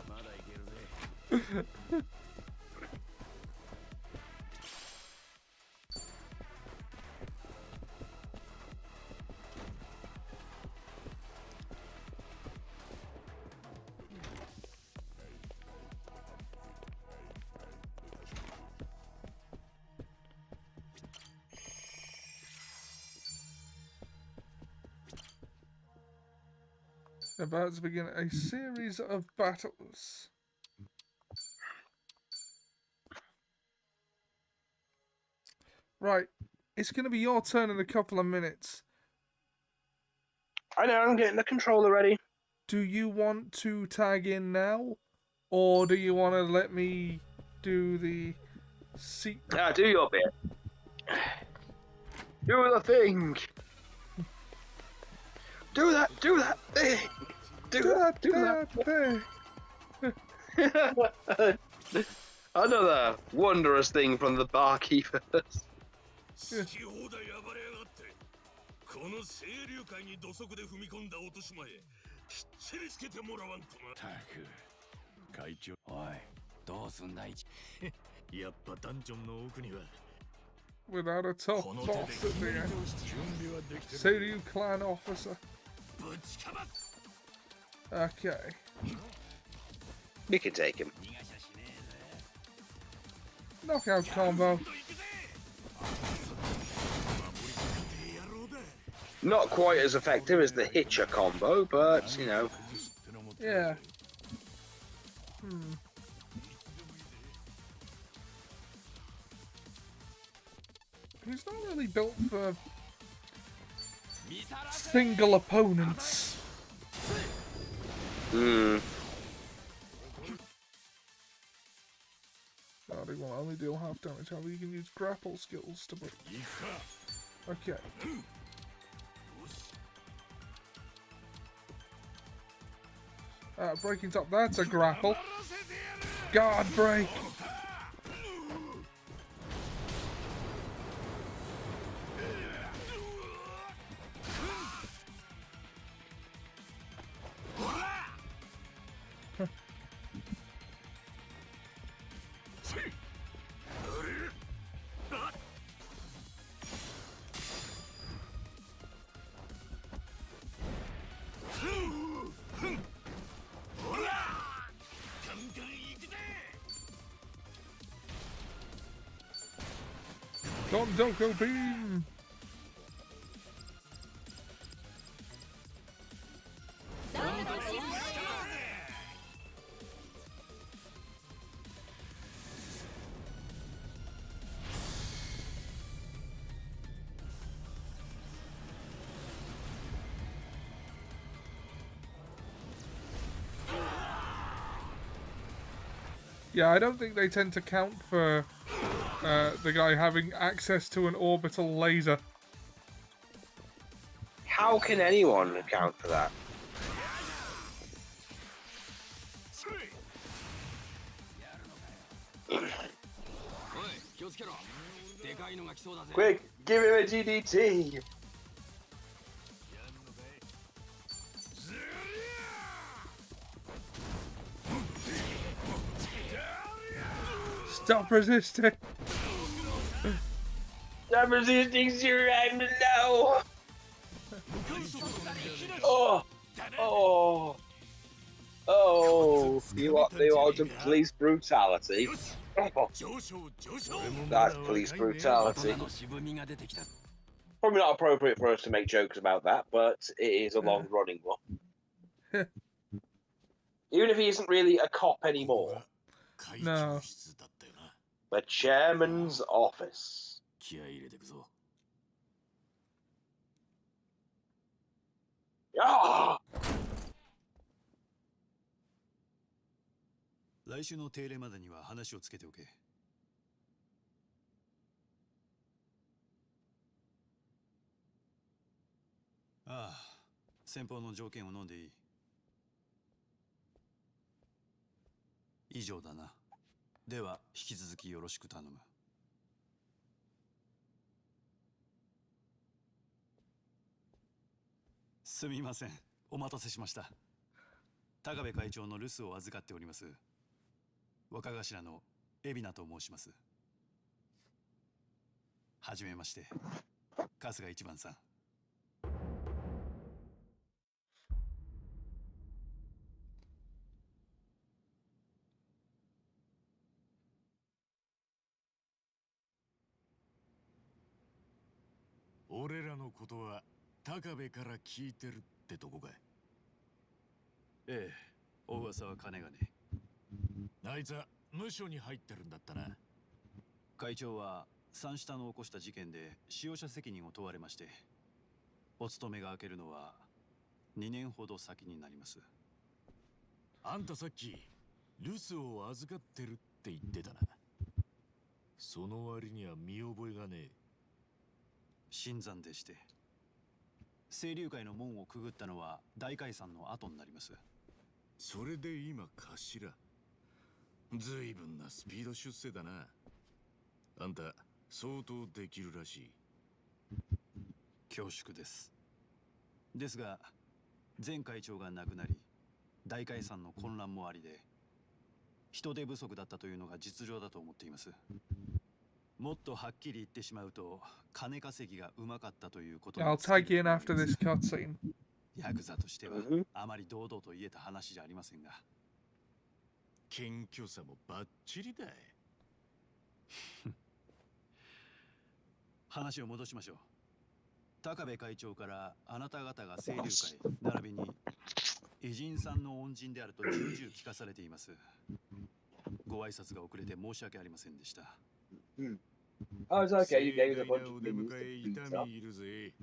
About to begin a series of battles. Right, it's going to be your turn in a couple of minutes. I know, I'm getting the controller ready. Do you want to tag in now? Or do you want to let me do the secret? Do your bit. Do the thing. Do that thing. Do that thing. Another wondrous thing from the barkeepers. きっちりつけてもらわんとな。たく会長、おいどうすんだい。やっぱダンジョンの奥には Without a top この手 boss で at 決 the めり end. 通し準備はできてる。 Seiryu clan officer. ぶちかます。 Okay. We can take him. 逃がしゃしねえぜ。 Knockout combo. 今度行くぜ。守りかかってやろうだ。 Not quite as effective as the Hitcher combo, but you know. Yeah. Hmm. He's not really built for 見さらせ。 single opponents. Hmm. Body will only deal half damage. However, you can use grapple skills to break. 行くか。 Okay. よし。 Breaking top. That's a grapple. Guard break. Doko beam. Yeah, I don't think they tend to count for the guy having access to an orbital laser. How can anyone account for that? おい気をつけろ。でかいのが来そうだぜ。 Quick, give him a DDT. Stop resisting. I'm resisting zero. I'm low. Oh, oh, oh! You want some police brutality? Oh, 上昇上昇。 that's police brutality. の渋みが出てきた。 Probably not appropriate for us to make jokes about that, but it is a long-running one. Even if he isn't really a cop anymore. 会長室だったよな。 The chairman's office. 気合い入れてくぞ。 Ah! 来週の定例までには話をつけておけ。ああ、先方の条件を飲んでいい。以上だな。では引き続きよろしく頼む。すみません、お待たせしました。高部会長の留守を預かっております。若頭の海老名と申します。はじめまして、春日一番さん。俺らのことは高部から聞いてるってとこかい。ええ、お噂は金がね。あいつは無所に入ってるんだったな。会長は三下の起こした事件で使用者責任を問われまして、お勤めが明けるのは2年ほど先になります。あんたさっき留守を預かってるって言ってたな。その割には見覚えがねえ。新参でして、清流会の門をくぐったのは大解散の後になります。それで今頭。ずいぶんなスピード出世だな。あんた相当できるらしい。恐縮です。ですが前会長が亡くなり、大解散の混乱もありで、人手不足だったというのが実情だと思っています。もっとはっきり言ってしまうと、金稼ぎがうまかったということに I'll 尽き take you る in と思い after ます this cutscene. ヤクザとしては Mhm. あまり堂々と言えた話じゃありませんが。謙虚さもバッチリだい。話を戻しましょう。高部会長からあなた方が清流会並びに偉人さんの恩人であると重々聞かされています。ご挨拶が遅れて申し訳ありませんでした。Oh, it's okay. You 盛 gave us a 大 bunch な of お出 minions 迎 to え beat 痛 up. みいるぜ。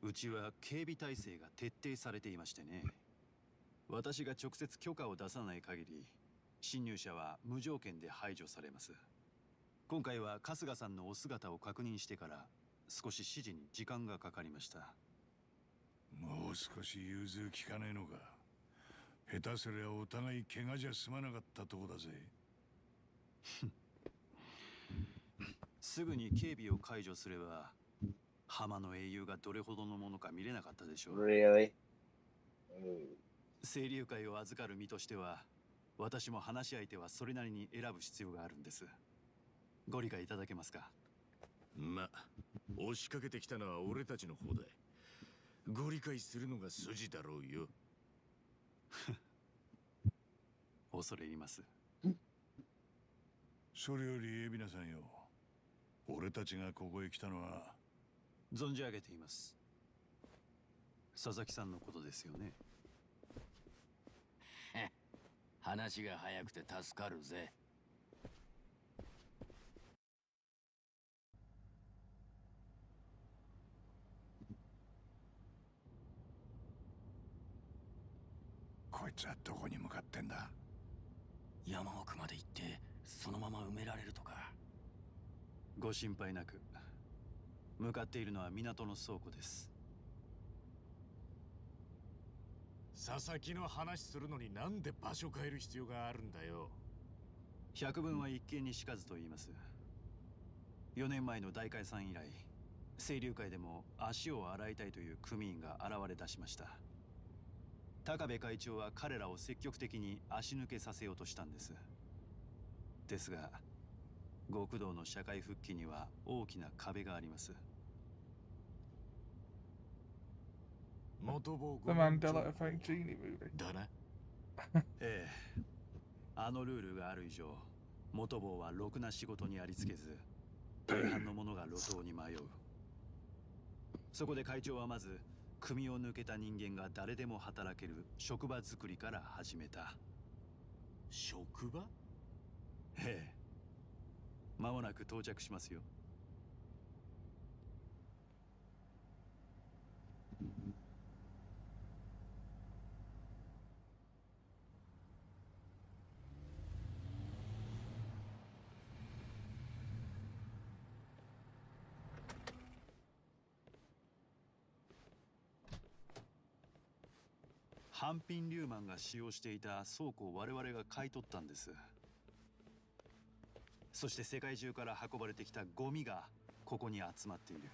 うちは警備体制が徹底されていましてね。私が直接許可を出さない限り、侵入者は無条件で排除されます。今回は春日さんのお姿を確認してから少し指示に時間がかかりました。もう少し融通きかねえのか。下手すりゃお互い怪我じゃ済まなかったとこだぜ。すぐに警備を解除すれば、浜の英雄がどれほどのものか見れなかったでしょう。Really? 清流会を預かる身としては、私も話し相手はそれなりに選ぶ必要があるんです。ご理解いただけますか？ま、押しかけてきたのは俺たちの方だ。ご理解するのが筋だろうよ。恐れ入ります。それより海老名さんよ。俺たちがここへ来たのは。存じ上げています。佐々木さんのことですよね。話が早くて助かるぜ。こいつはどこに向かってんだ？山奥まで行ってそのまま埋められるとか。ご心配なく。向かっているのは港の倉庫です。佐々木の話するのになんで場所変える必要があるんだよ。百聞は一見にしかずと言います。4年前の大解散以来、清流会でも足を洗いたいという組員が現れ出しました。高部会長は彼らを積極的に足抜けさせようとしたんです。ですが、極道の社会復帰には大きな壁があります。元坊 The Mandela Effect Genie movie. だな。ええ、あのルールがある以上、元坊はろくな仕事にありつけず、大半の者が路頭に迷う。そこで会長はまず、組を抜けた人間が誰でも働ける職場作りから始めた。職場？ええ、間もなく到着しますよ。ハンピン・リューマンが使用していた倉庫を我々が買い取ったんです。そして世界中から運ばれてきたゴミがここに集まっている。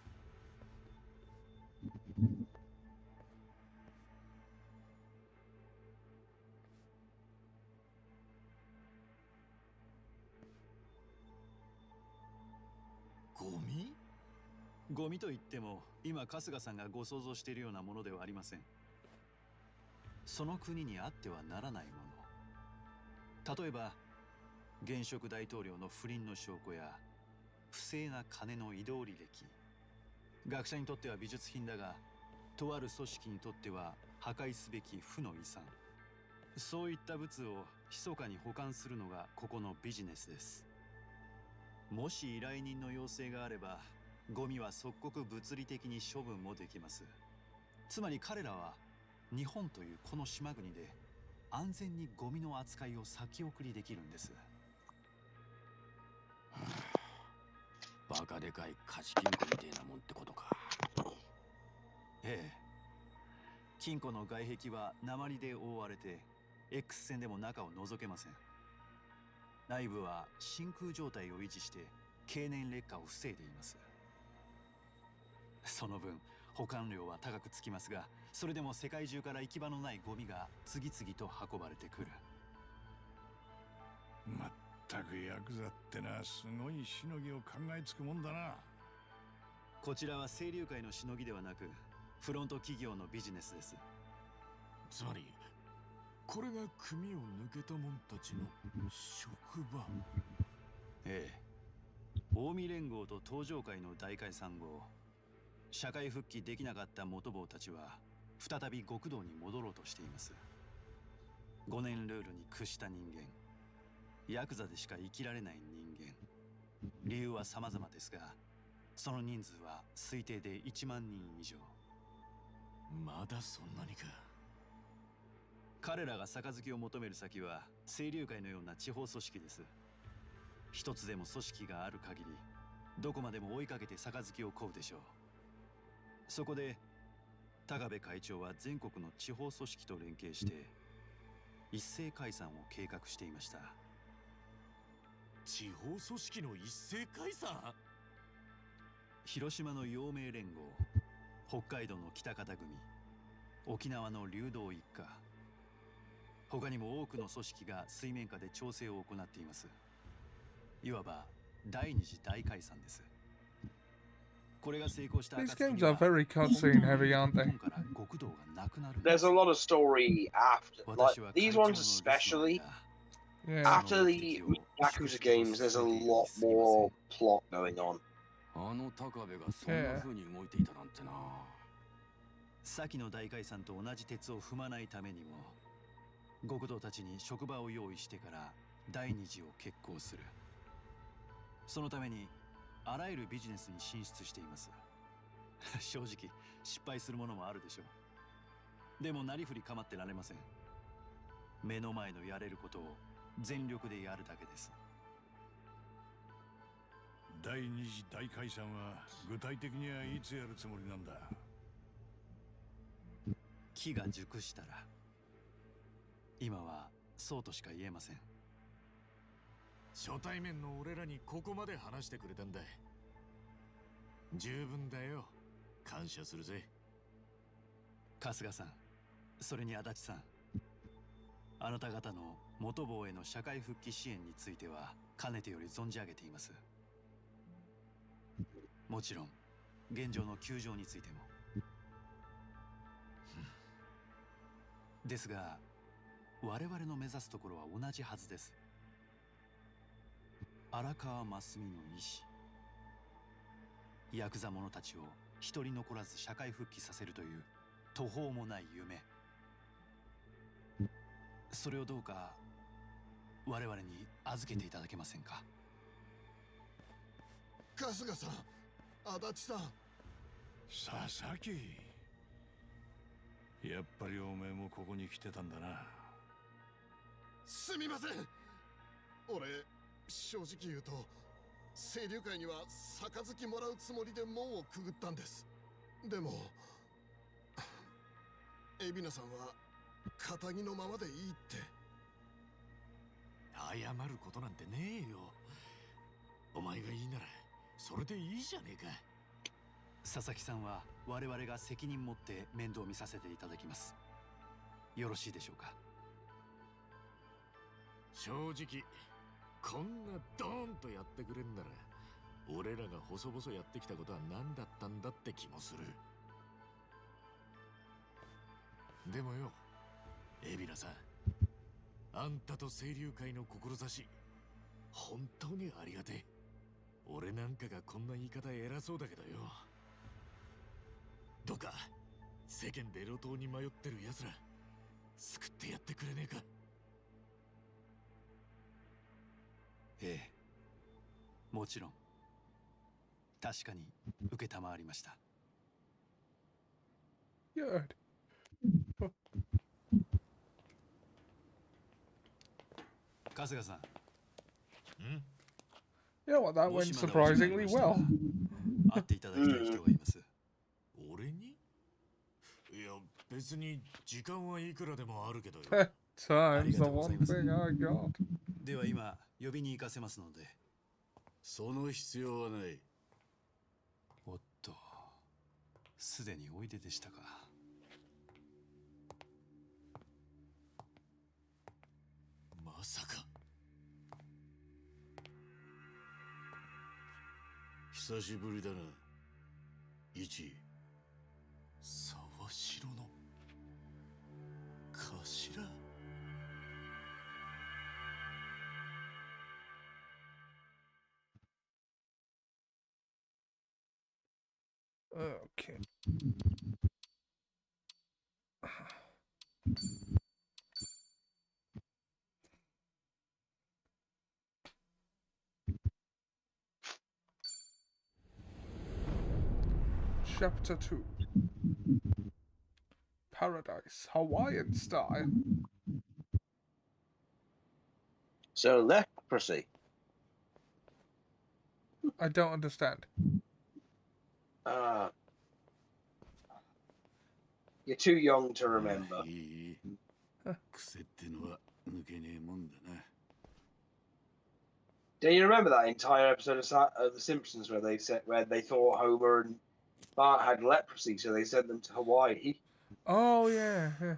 ゴミ？ゴミといっても今春日さんがご想像しているようなものではありません。その国にあってはならないもの。例えば現職大統領の不倫の証拠や不正な金の移動履歴。学者にとっては美術品だが、とある組織にとっては破壊すべき負の遺産。そういった物を密かに保管するのがここのビジネスです。もし依頼人の要請があれば、ゴミは即刻物理的に処分もできます。つまり彼らは日本というこの島国で安全にゴミの扱いを先送りできるんです。バカでかい貸金庫みてえなもんってことか。ええ。金庫の外壁は鉛で覆われて X 線でも中を覗けません。内部は真空状態を維持して経年劣化を防いでいます。その分保管料は高くつきますが、それでも世界中から行き場のないゴミが次々と運ばれてくる。まったくヤクザってのはすごいしのぎを考えつくもんだな。こちらは清流会のしのぎではなく、フロント企業のビジネスです。つまりこれが組を抜けた者たちの職場。ええ。近江連合と東上会の大解散後、社会復帰できなかった元坊たちは再び極道に戻ろうとしています。5年ルールに屈した人間、ヤクザでしか生きられない人間。理由は様々ですが、その人数は推定で1万人以上。まだそんなにか。彼らが杯を求める先は清流会のような地方組織です。一つでも組織がある限り、どこまでも追いかけて杯を乞うでしょう。そこで高部会長は全国の地方組織と連携して一斉解散を計画していました。地方組織の一斉解散？広島の陽明連合、北海道の北方組、沖縄の流動一家、他にも多くの組織が水面下で調整を行っています。いわば第二次大解散です。これが成功した These games are very cutscene heavy, aren't they? There's a lot of story after, like these ones especially. Yeah. After the Yakuza games, there's a lot more plot going on. あの高部がそんな風に動いていたなんてな。先の大解散と同じ鉄を踏まないためにも、極道たちに職場を用意してから第二次を決行する。そのためにあらゆるビジネスに進出しています。正直失敗するものもあるでしょう。でもなりふり構ってられません。目の前のやれることを全力でやるだけです。第二次大解散は具体的にはいつやるつもりなんだ？機が熟したら。今はそうとしか言えません。初対面の俺らにここまで話してくれたんだ。十分だよ。感謝するぜ。春日さん、それに足立さん、あなた方の元坊への社会復帰支援についてはかねてより存じ上げています。もちろん現状の窮状についても。ですが我々の目指すところは同じはずです。荒川真澄の意志、ヤクザ者たちを一人残らず社会復帰させるという途方もない夢、それをどうか我々に預けていただけませんか？春日さん、足立さん、佐々木、やっぱりおめえもここに来てたんだな。すみません。俺正直言うと清流会には杯もらうつもりで門をくぐったんです。でも海老名さんは堅気のままでいいって。謝ることなんてねえよ。お前がいいならそれでいいじゃねえか。佐々木さんは我々が責任持って面倒見させていただきます。よろしいでしょうか？正直こんなドーンとやってくれんなら俺らが細々やってきたことは何だったんだって気もする。でもよ、海老名さん、あんたと清流会の志本当にありがてえ。俺なんかがこんな言い方偉そうだけどよ、どうか世間で路頭に迷ってる奴ら救ってやってくれねえか？ええ、もちろん。確かに承りました。Good. 春日さん。You know what? That went surprisingly well. 会っていただきたい人がいます。俺に？いや、別に時間はいくらでもあるけどよ。Time's the one thing I got. では今呼びに行かせますので。その必要はない。おっと、すでにおいででしたか。さか。久しぶりだな、一。沢城の頭。Okay. Chapter 2. Paradise, Hawaiian style. So leprosy. I don't understand. You're too young to remember. いい癖ってのは抜けねえもんだな。 Do you remember that entire episode of The Simpsons where they thought Homer and Bart had leprosy, so they sent them to Hawaii? Oh, yeah.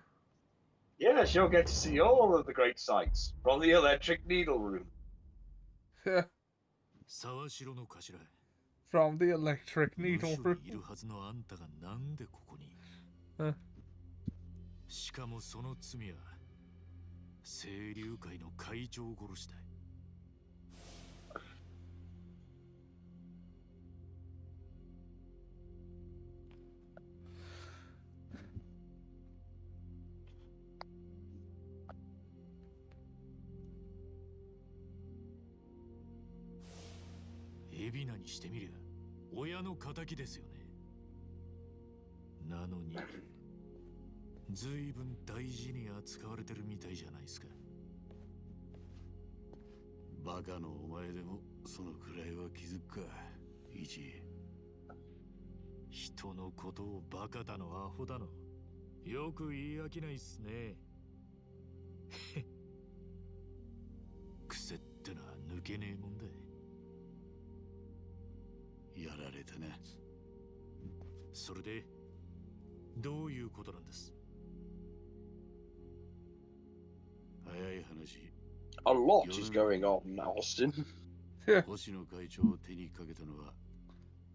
Yes, you'll get to see all of the great sights from the Electric Needle Room.沢城の頭。From the electric 無 needle 所 room. にいるはずのあんたがなんでここに。しかもその罪は清流会の会長殺しだ。海老名にしてみりゃ親の敵ですよね。なのに随分大事に扱われてるみたいじゃないですか。バカのお前でもそのくらいは気づくか、一。人のことをバカだのアホだのよく言い飽きないっすね。癖ってのは抜けねえもんだ。やられたな。それでどういうことなんです？早い話。A lot is going on, Austin. 星野会長を手にかけたのは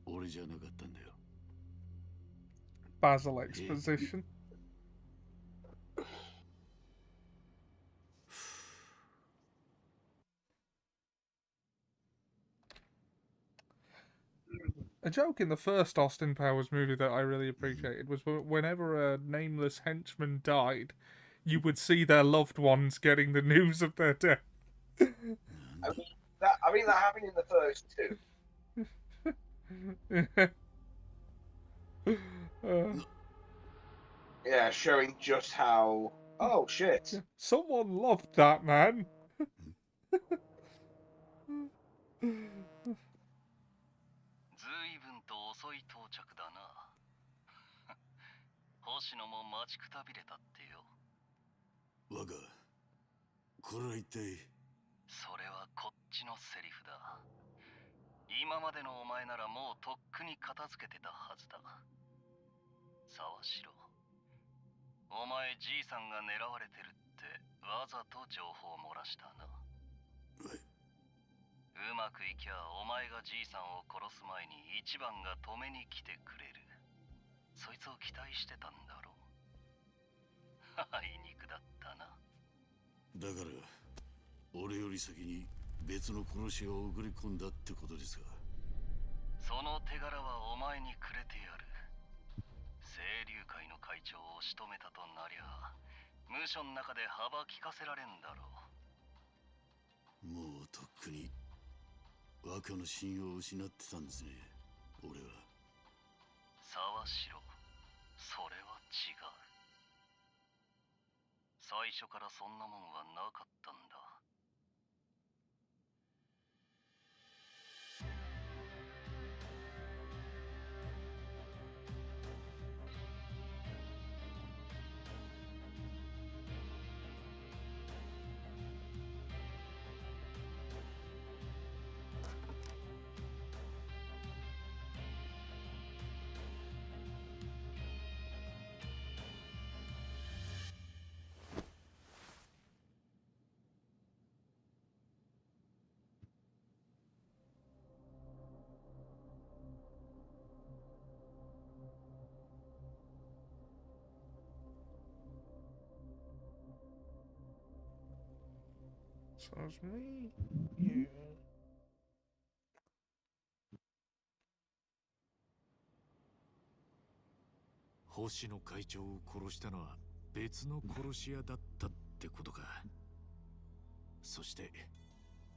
俺じゃなかったんだよ。Basil exposition. A joke in the first Austin Powers movie that I really appreciated was whenever a nameless henchman died, you would see their loved ones getting the news of their death. I mean that happened in the first two. Yeah, showing just how. Oh shit! Someone loved that man. ずいぶんと遅い到着だな。星野も待ちくたびれたってよ。若、これは一体。それはこっちのセリフだ。今までのお前ならもうとっくに片付けてたはずだ。沢城、お前じいさんが狙われてるってわざと情報を漏らしたな。うまくいきゃお前がじいさんを殺す前に一番が止めに来てくれる。そいつを期待してたんだろう。あいにくだったな。だから俺より先に別の殺しを送り込んだってことですか。その手柄はお前にくれてやる。清流会の会長を仕留めたとなりゃムショの中で幅利かせられんだろう。もうとっくに若の信用を失ってたんですね、俺は。沢城、それは違う。最初からそんなもんはなかったんだ。So it's me, you. 星野会長を殺したのは別の殺し屋だったってことか。そして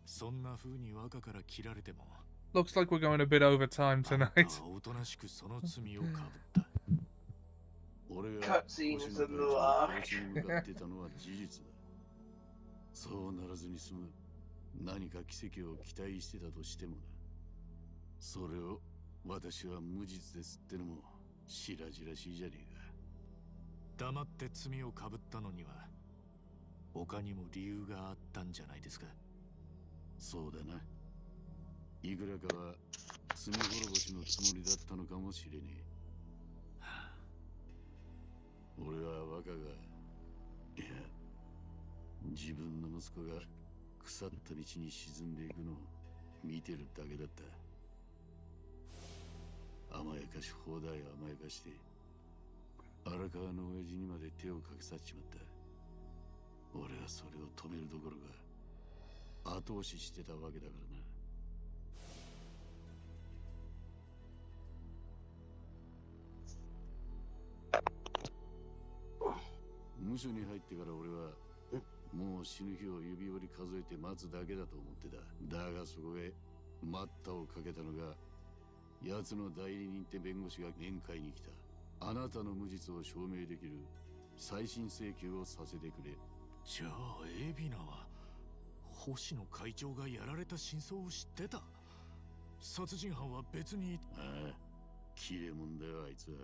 そんな風に若から切られても Looks like we're going a bit over time あんた tonight. はおとなしくその罪をかぶった。俺が星野会長の殺しに向かってたのは事実だ。そうならずに済む何か奇跡を期待してたとしてもな。それを私は無実ですってのも白々しいじゃねえか。黙って罪をかぶったのには他にも理由があったんじゃないですか。そうだな。いくらかは罪滅ぼしのつもりだったのかもしれねえ。俺は若が、いや、自分の息子が腐った道に沈んでいくのを見てるだけだった。甘やかし放題甘やかして荒川の親父にまで手をかけさせちまった。俺はそれを止めるどころか後押ししてたわけだからな。無所に入ってから俺はもう死ぬ日を指折り数えて待つだけだと思ってた。だがそこへ待ったをかけたのが奴の代理人って弁護士が面会に来た。あなたの無実を証明できる再審請求をさせてくれ。じゃあ海老名は星野会長がやられた真相を知ってた。殺人犯は別に。ああ、切れ者だよあいつは。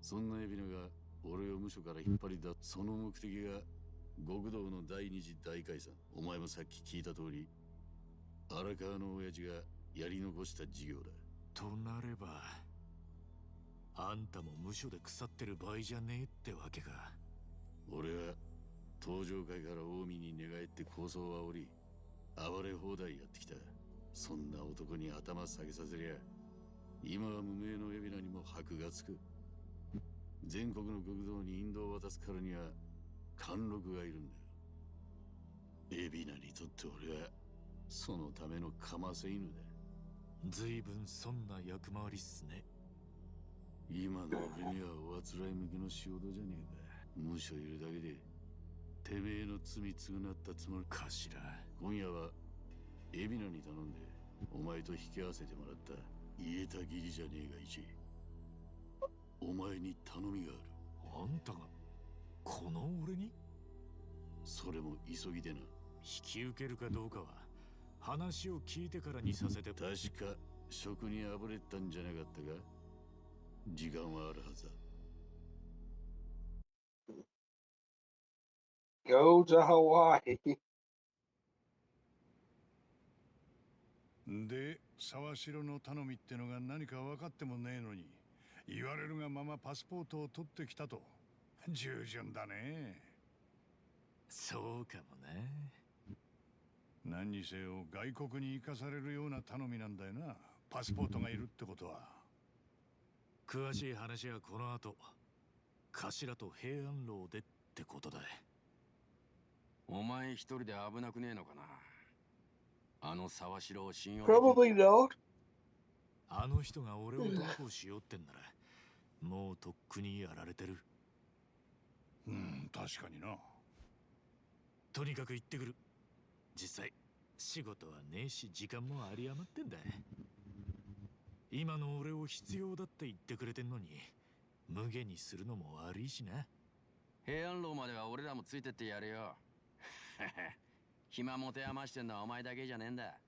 そんな海老名が俺を無所から引っ張り出すその目的が極道の第二次大解散。お前もさっき聞いた通り荒川の親父がやり残した事業だ。となればあんたも無所で腐ってる場合じゃねえってわけか。俺は登場会から近江に寝返って構想を煽り暴れ放題やってきた。そんな男に頭下げさせりゃ今は無名の海老名にも箔がつく。全国の極道に引導を渡すからには貫禄がいるんだよ。海老名にとって俺はそのためのかませ犬だ。随分そんな役回りっすね。今の俺にはおあつらい向きの仕事じゃねえか。無所いるだけでてめえの罪償ったつもりかしら。今夜は海老名に頼んでお前と引き合わせてもらった言えた義理じゃねえが一お前に頼みがある。あんたがこの俺に？それも急ぎでな。引き受けるかどうかは話を聞いてからにさせて。確か職にあぶれたんじゃなかったか。時間はあるはずだ。Go to Hawaii. で、沢城の頼みってのが何か分かってもねえのに、言われるがままパスポートを取ってきたと。従順だね。そうかもね。何にせよ外国に行かされるような頼みなんだよな。パスポートがいるってことは。詳しい話はこの後頭と平安楼でってことだ。お前一人で危なくねえのかな。あの沢城を信用。 Probably not. あの人が俺をどうこうしようってんならもうとっくにやられてる。確かにな。とにかく行ってくる。実際仕事はねえし時間も有り余ってんだ。今の俺を必要だって言ってくれてんのに無下にするのも悪いしな。平安楼までは俺らもついてってやるよ。暇持て余してんのはお前だけじゃねえんだ。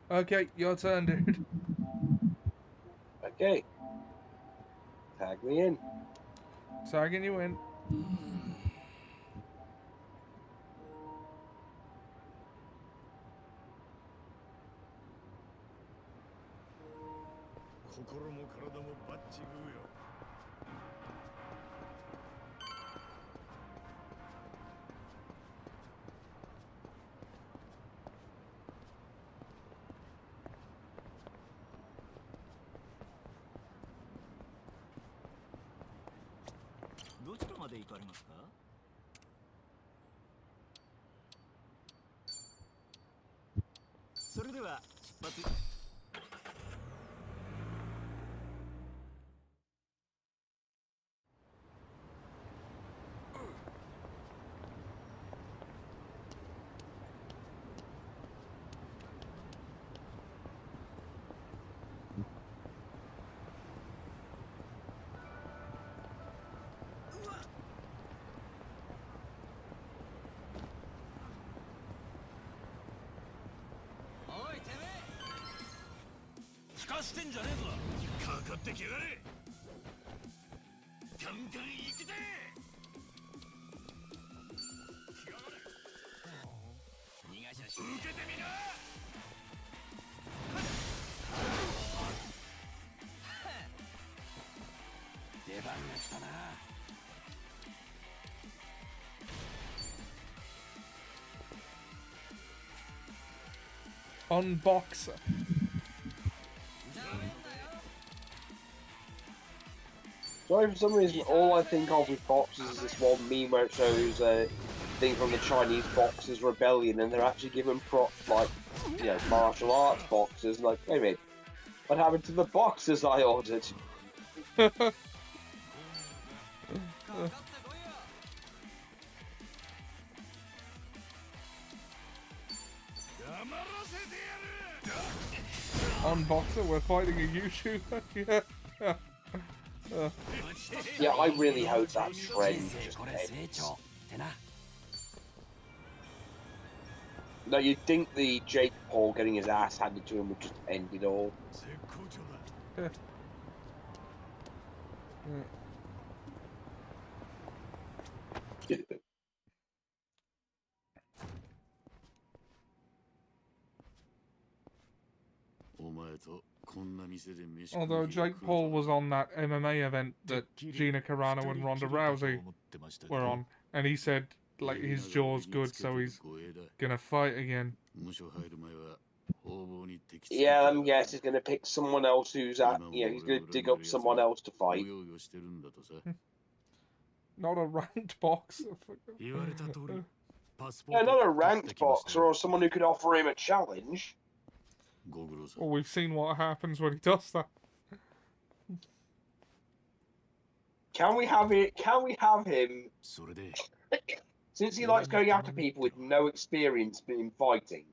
Okay, your turn, dude. Okay. Tag me in. Tagging you in. 心も体もバッチグーよ。かりますか？それでは出発。してんじゃねえぞ。かかってきやがれ。ガンガン行くぜ。逃がしゃし受けてみな。出番が来たな。Unboxer. Sorry, for some reason, all I think of with boxes is this one meme where it shows a thing from the Chinese Boxers Rebellion, and they're actually given props like, you know, martial arts boxes. Like, wait a minute, what happened to the boxes I ordered? Unboxer, we're fighting a YouTuber. Yeah. Yeah, I really hope that trend just ends. No, you'd think the Jake Paul getting his ass handed to him would just end it all. Although Jake Paul was on that MMA event that Gina Carano and Ronda Rousey were on, and he said like his jaw's good, so he's gonna fight again. Yeah, I'm guessing he's gonna pick someone else who's at, you know, he's gonna dig up someone else to fight. Not a ranked boxer. Yeah, not a ranked boxer or someone who could offer him a challenge. Well, we've seen what happens when he does that. Can we have it? Can we have him? Since he likes going after people with no experience in fighting,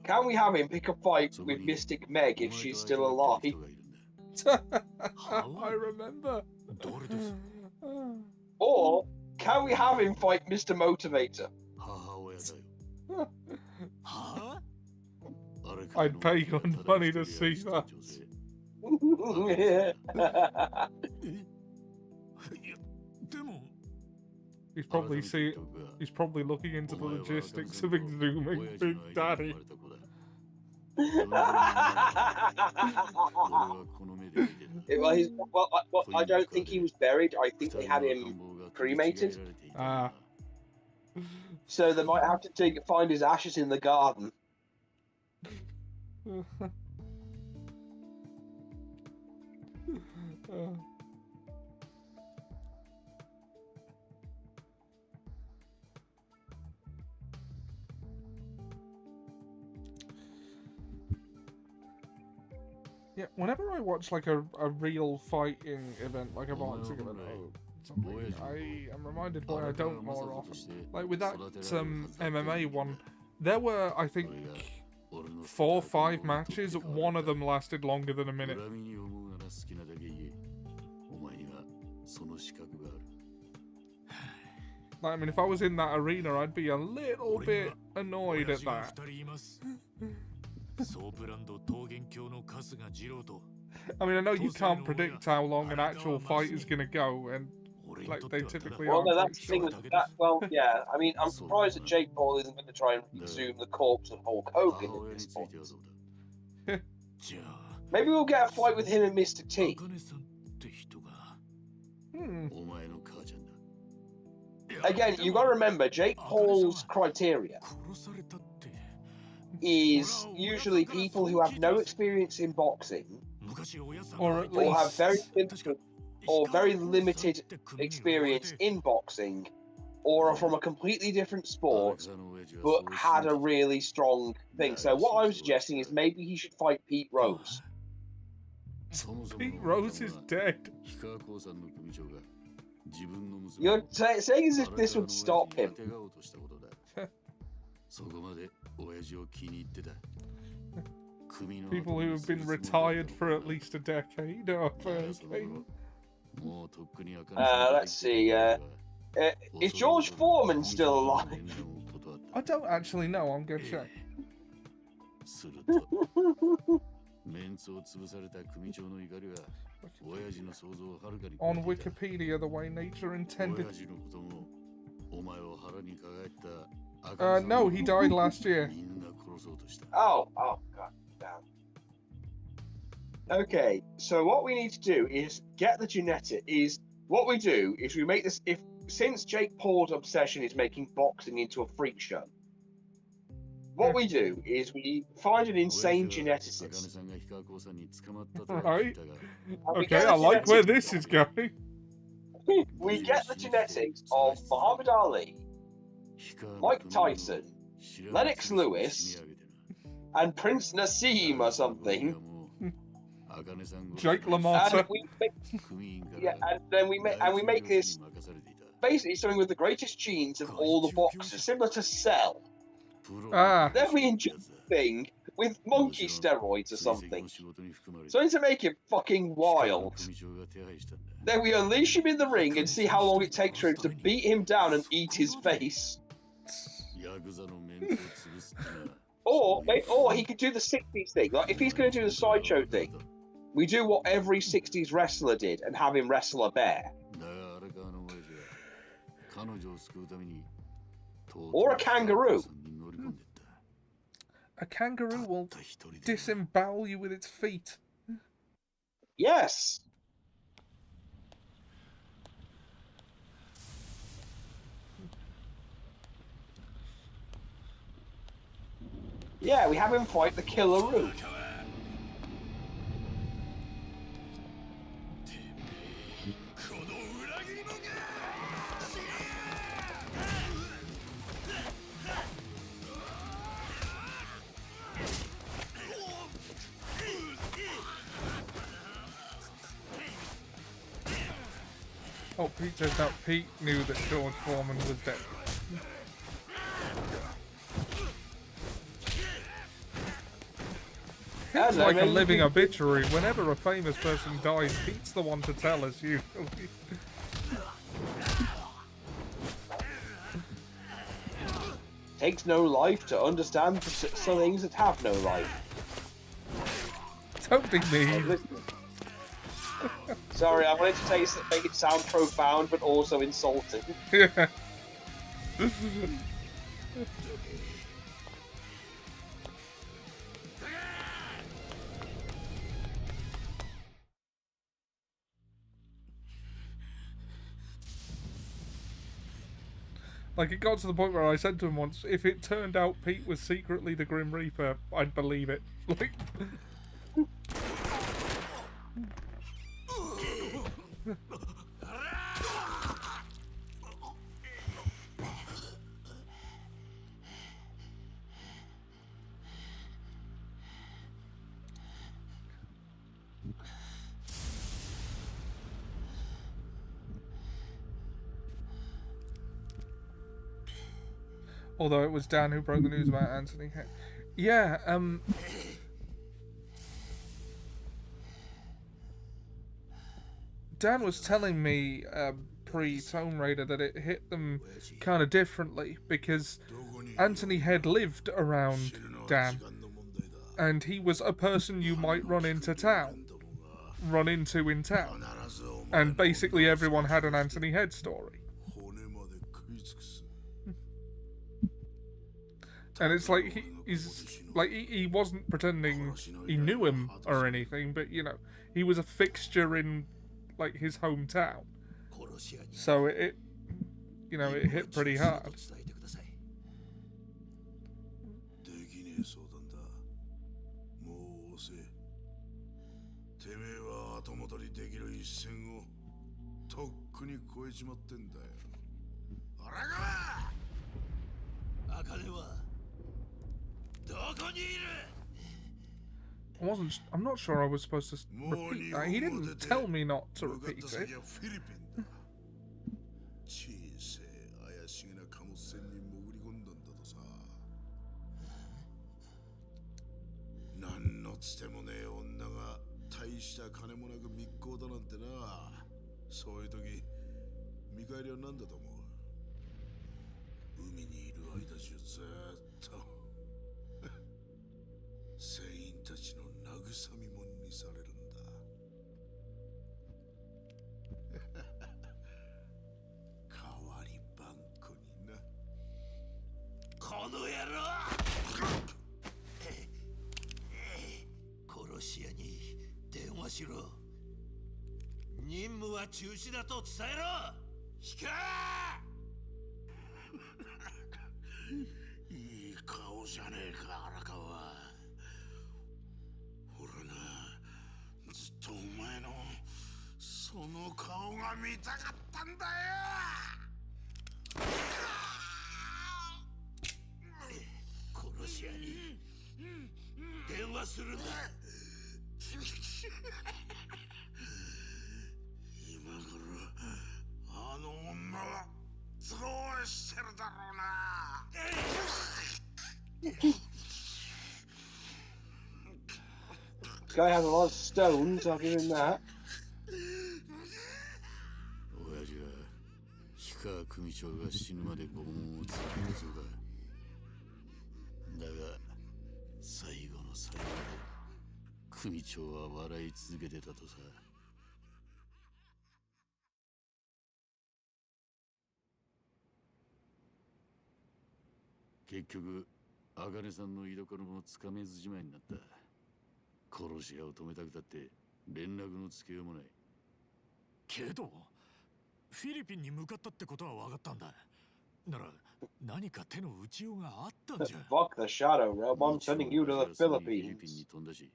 can we have him pick a fight with Mystic Meg if she's still alive? I remember. Or can we have him fight Mr. Motivator? I'd pay good money to see that. He's probably looking into the logistics of exhuming Big Daddy. Well, I don't think he was buried. I think they had him cremated. So they might have to find his ashes in the garden. Yeah, whenever I watch like a real fighting event, like a boxing event or something, I am reminded why I don't more often. Like with that MMA one, there were, I think, 4 or 5 matches. One of them lasted longer than a minute. Like, I mean, if I was in that arena, I'd be a little bit annoyed at that. I mean, I know you can't predict how long an actual fight is going to go, and like they typically are. Well, no, that's the thing with that. Well, yeah, I mean, I'm surprised that Jake Paul isn't going to try and exhume the corpse of Hulk Hogan at this point. Maybe we'll get a fight with him and Mr. T. Again, you've got to remember, Jake Paul's criteria is usually people who have no experience in boxing or have very limited, or very limited experience in boxing, or are from a completely different sport, but had a really strong thing. So what I'm suggesting is maybe he should fight Pete Rose. Pete Rose is dead. You're saying as if this would stop him. People who have been retired for at least a decade are thing. Let's see. Is George Foreman still alive? I don't actually know. I'm going to check. On Wikipedia, the way nature intended. No, he died last year. Oh, god damn. Okay, so what we need to do is get the genetic. What we do is we make this. Since Jake Paul's obsession is making boxing into a freak show, what we do is we find an insane geneticist. Right. Okay, I like where this is going. We get the genetics of Muhammad Ali, Mike Tyson, Lennox Lewis, and Prince Nassim or something. Jake LaMotta. And then we make this basically something with the greatest genes of all the boxers, similar to Cell. Then we inject the thing with monkey steroids or something. Something to make him fucking wild. Then we unleash him in the ring and see how long it takes for him to beat him down and eat his face. Or he could do the 60s thing. Like, if he's going to do the sideshow thing, we do what every 60s wrestler did and have him wrestle a bear. Or a kangaroo. A kangaroo will disembowel you with its feet. Yes. Yeah, we have him fight the Killaroo. Oh, Pete says that Pete knew that George Foreman was dead. It's like a living obituary. Whenever a famous person dies, Pete's the one to tell us, usually. Takes no life to understand some things that have no life. Don't be mean. Sorry, I wanted to make it sound profound, but also insulting. Yeah. Like, it got to the point where I said to him once, if it turned out Pete was secretly the Grim Reaper, I'd believe it. Like... Although it was Dan who broke the news about Anthony. Yeah, Dan was telling me pre-Tomb Raider that it hit them kind of differently because Anthony had lived around Dan, and he was a person you might run into in town, and basically everyone had an Anthony Head story. And it's like he wasn't pretending he knew him or anything, but you know, he was a fixture in like his hometown. So it hit pretty hard. とっくに超えちまってんだよ。俺が茜はどこにいる？ I'm not sure I was supposed to repeat that. He didn't tell me not to repeat it. フィリピンだ。小さい怪しげな貨物船に潜り込んだんだとさ。なんのつてもねえ女が大した金もなく密航だなんてな。そういう時見返りは何だと思う？海にいる間中ずーっと船員たちの慰みもんにされるんだ。代わりばんこにな。この野郎！殺し屋に電話しろ。任務は中止だと伝えろ。引かいい顔じゃねえか、荒川。俺な、ずっとお前のその顔が見たかったんだよ。殺し屋に電話するんだ。今頃あの女はどうしてるだろうな。Guy has a lot of stones, I'll give him that. 親父は氷川組長が死ぬまで拷問を続けたそうだ。だが最後の最後で組長は笑い続けてたとさ。結局茜さんの居所もつかめずじまいになった。殺し屋を止めたくたって連絡のつけようもない。けどフィリピンに向かったってことは分かったんだ。なら何か手の打ちようがあったんじゃ。Fuck the shadow realm. I'm sending you to the フィリピン Philippines. に飛んだし、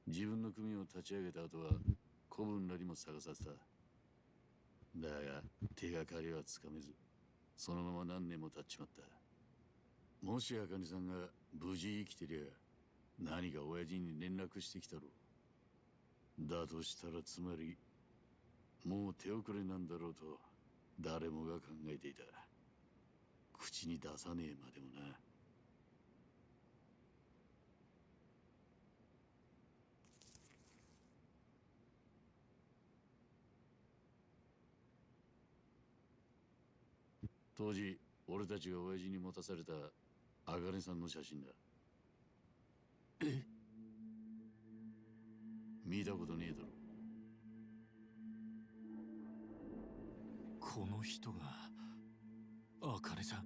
自分の組を立ち上げた後は子分らにも探させた。だが手がかりはつかめず、そのまま何年も経っちまった。もし茜さんが無事生きてりゃ何か親父に連絡してきたろう。だとしたらつまりもう手遅れなんだろうと誰もが考えていた。口に出さねえまでもな。当時俺たちが親父に持たされた茜さんの写真だ。え？見たことねえだろ。この人が茜さん。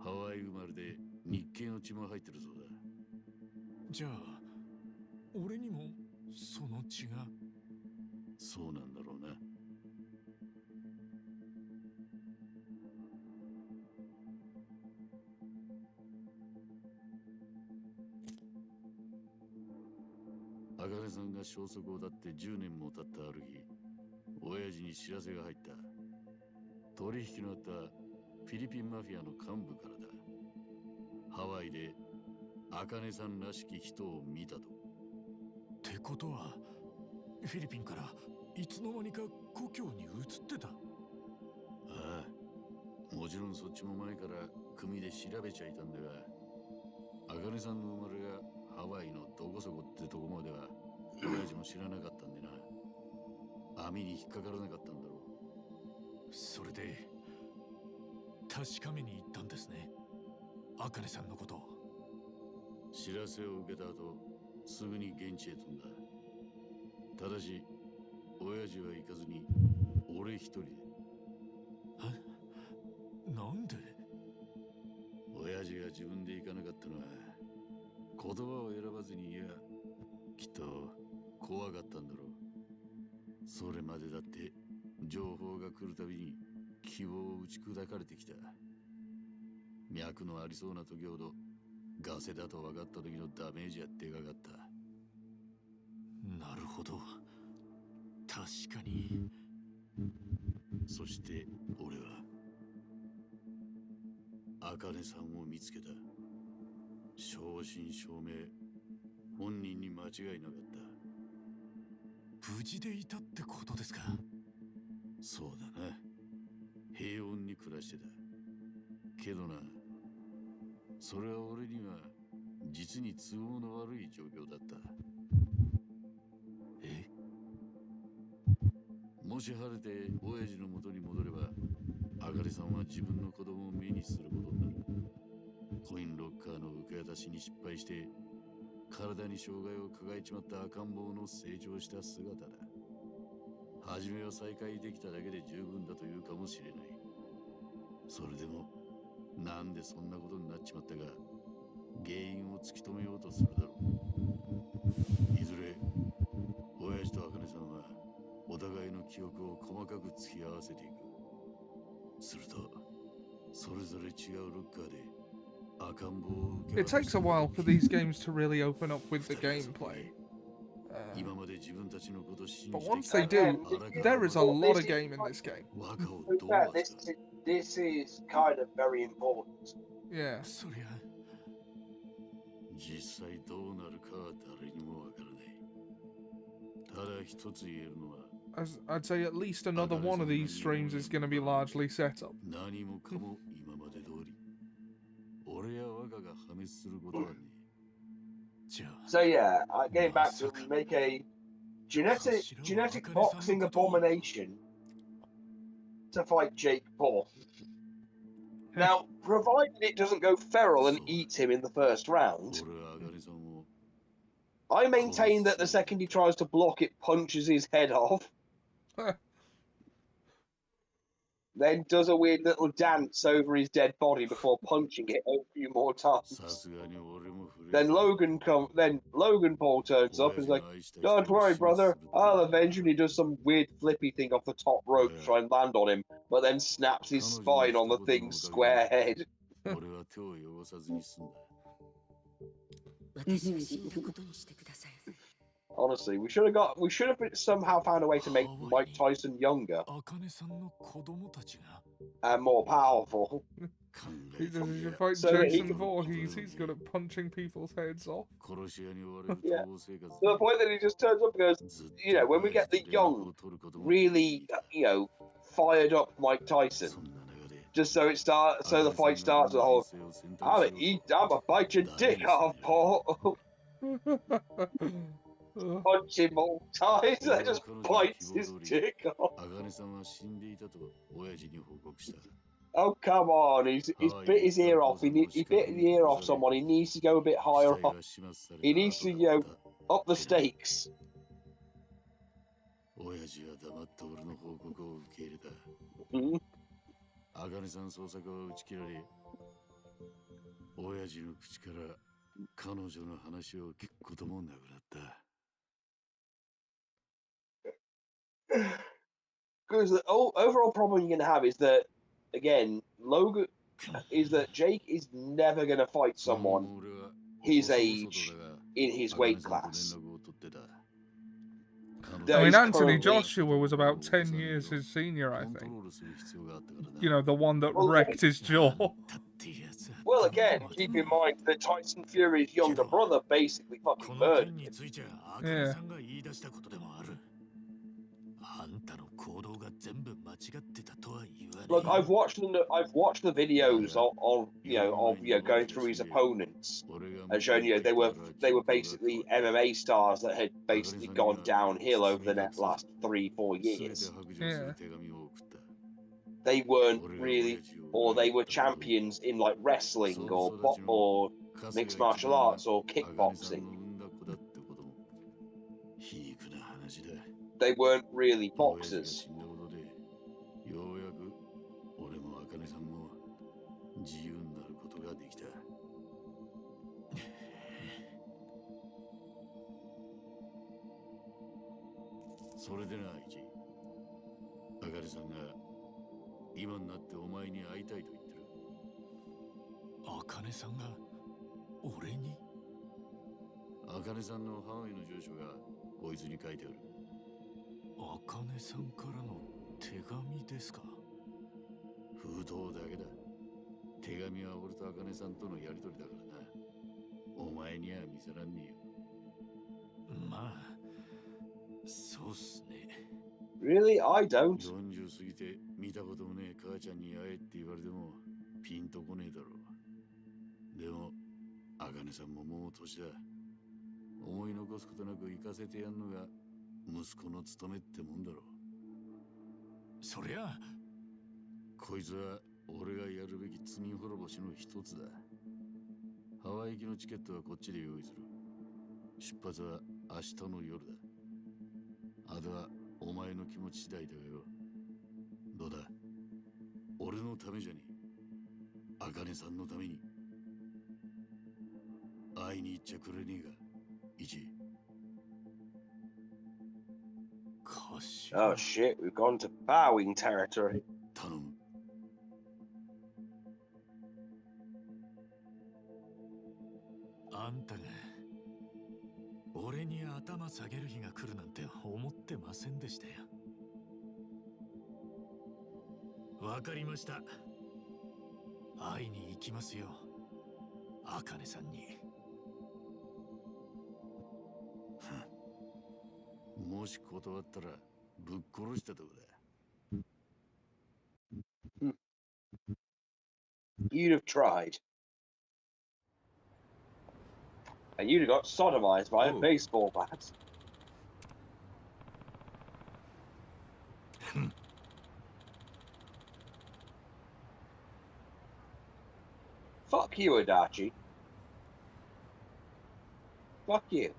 ハワイ生まれで日系の血も入ってるそうだ。じゃあ俺にもその血が。そうなんだろうな。茜さんが消息を絶って10年も経ったある日、親父に知らせが入った。取引のあったフィリピンマフィアの幹部からだ。ハワイで茜さんらしき人を見たと。ってことはフィリピンからいつの間にか故郷に移ってた。ああ、もちろんそっちも前から組で調べちゃいたんだが、茜さんの生まれがハワイのどこそこってとこまでは親父も知らなかったんでな。網に引っかからなかったんだろう。それで確かめに行ったんですね、茜さんのことを。知らせを受けた後すぐに現地へ飛んだ。ただし親父は行かずに俺一人で。え？なんで？親父が自分で行かなかったのは言葉を選ばずに言やきっと怖かったんだろう。それまでだって情報が来るたびに希望を打ち砕かれてきた。脈のありそうな時ほどガセだと分かった時のダメージはでかかった。なるほど。確かに。そして俺は茜さんを見つけた。正真正銘本人に間違いなかった。無事でいたってことですか？そうだな。平穏に暮らしてた。けどな、それは俺には実に都合の悪い状況だった。え？もし晴れて親父の元に戻れば、あかりさんは自分の子供を目にすることになる。コインロッカーの受け渡しに失敗して体に障害を抱えちまった赤ん坊の成長した姿だ。初めは再会できただけで十分だというかもしれない。それでもなんでそんなことになっちまったか原因を突き止めようとするだろう。いずれ親父と茜さんはお互いの記憶を細かく突き合わせていく。するとそれぞれ違うロッカーで赤ん坊を受け It takes a while for these games to really open up with the gameplay. But once they do, there is a lot of game in this game. This is kind of very important. Yeah. そりゃ。実際どうなるかは誰にもわからない。ただ一つ言えるのは I'd say at least another one of these streams is going to be largely set up. 何もかも今まで通り。俺や若が破滅することはね。So yeah, getting back to make a genetic boxing abomination to fight Jake Paul. Now, provided it doesn't go feral and eat him in the first round, I maintain that the second he tries to block, it punches his head off. Then does a weird little dance over his dead body before punching it a few more times. Then Logan Paul turns up and is like, "Don't worry, brother, I'll avenge you." And he does some weird flippy thing off the top rope to try and land on him, but then snaps his spine on the thing's square head. Honestly, we should have somehow found a way to make Mike Tyson younger and more powerful. He does you fight So Jason Voorhees, he's good at punching people's heads off. Yeah. To the point that he just turns up and goes, you know, when we get the young, really, fired up Mike Tyson, just so the fight starts with the whole, I'ma bite your dick off, Paul. Punch him all times, that just bites his dick off. Oh, come on, he's bit his ear off. He bit the ear off someone. He needs to go a bit higher up. He needs to, up the stakes. Mm-hmm. 茜さん捜索は打ち切られ、親父の口から彼女の話を聞くこともなくなった。Because the overall problem you're going to have is that, again, Jake is never going to fight someone his age in his weight class. I mean, Anthony Joshua was about 10 years his senior, I think. You know, the one that wrecked his jaw. Well, again, keep in mind that Tyson Fury's younger brother basically fucking murdered him. Yeah. Look, I've watched the videos of going through his opponents and showing they were basically MMA stars that had basically gone downhill over the last 3-4 years. Yeah. They weren't really, or they were champions in like wrestling or mixed martial arts or kickboxing. They weren't really boxers. こいつに書いてある。茜さんからの手紙ですか？封筒だけだ。手紙は俺と茜さんとのやりとりだからな。お前には見せらんねえよ。まあ、そうっすね。 Really? I don't. 40過ぎて見たこともねえ母ちゃんに会えって言われてもピンとこねえだろう。でも茜さんももう年だ。思い残すことなく行かせてやんのが息子の務めってもんだろう。そりゃこいつは俺がやるべき罪滅ぼしの一つだ。ハワイ行きのチケットはこっちで用意する。出発は明日の夜だ。あとはお前の気持ち次第だがよ。どうだ、俺のためじゃねえ、茜さんのために会いに行っちゃくれねえが、一。 Oh shit, we've gone to bowing territory. 頼む。あんたが俺に頭下げる日が来るなんて思ってませんでしたよ。わかりました。会いに行きますよ、茜さんに。もし断ったらぶっ殺したとこだ。You'd have tried. And you'd have got sodomized by a baseball bat. Fuck you, Adachi. Fuck you.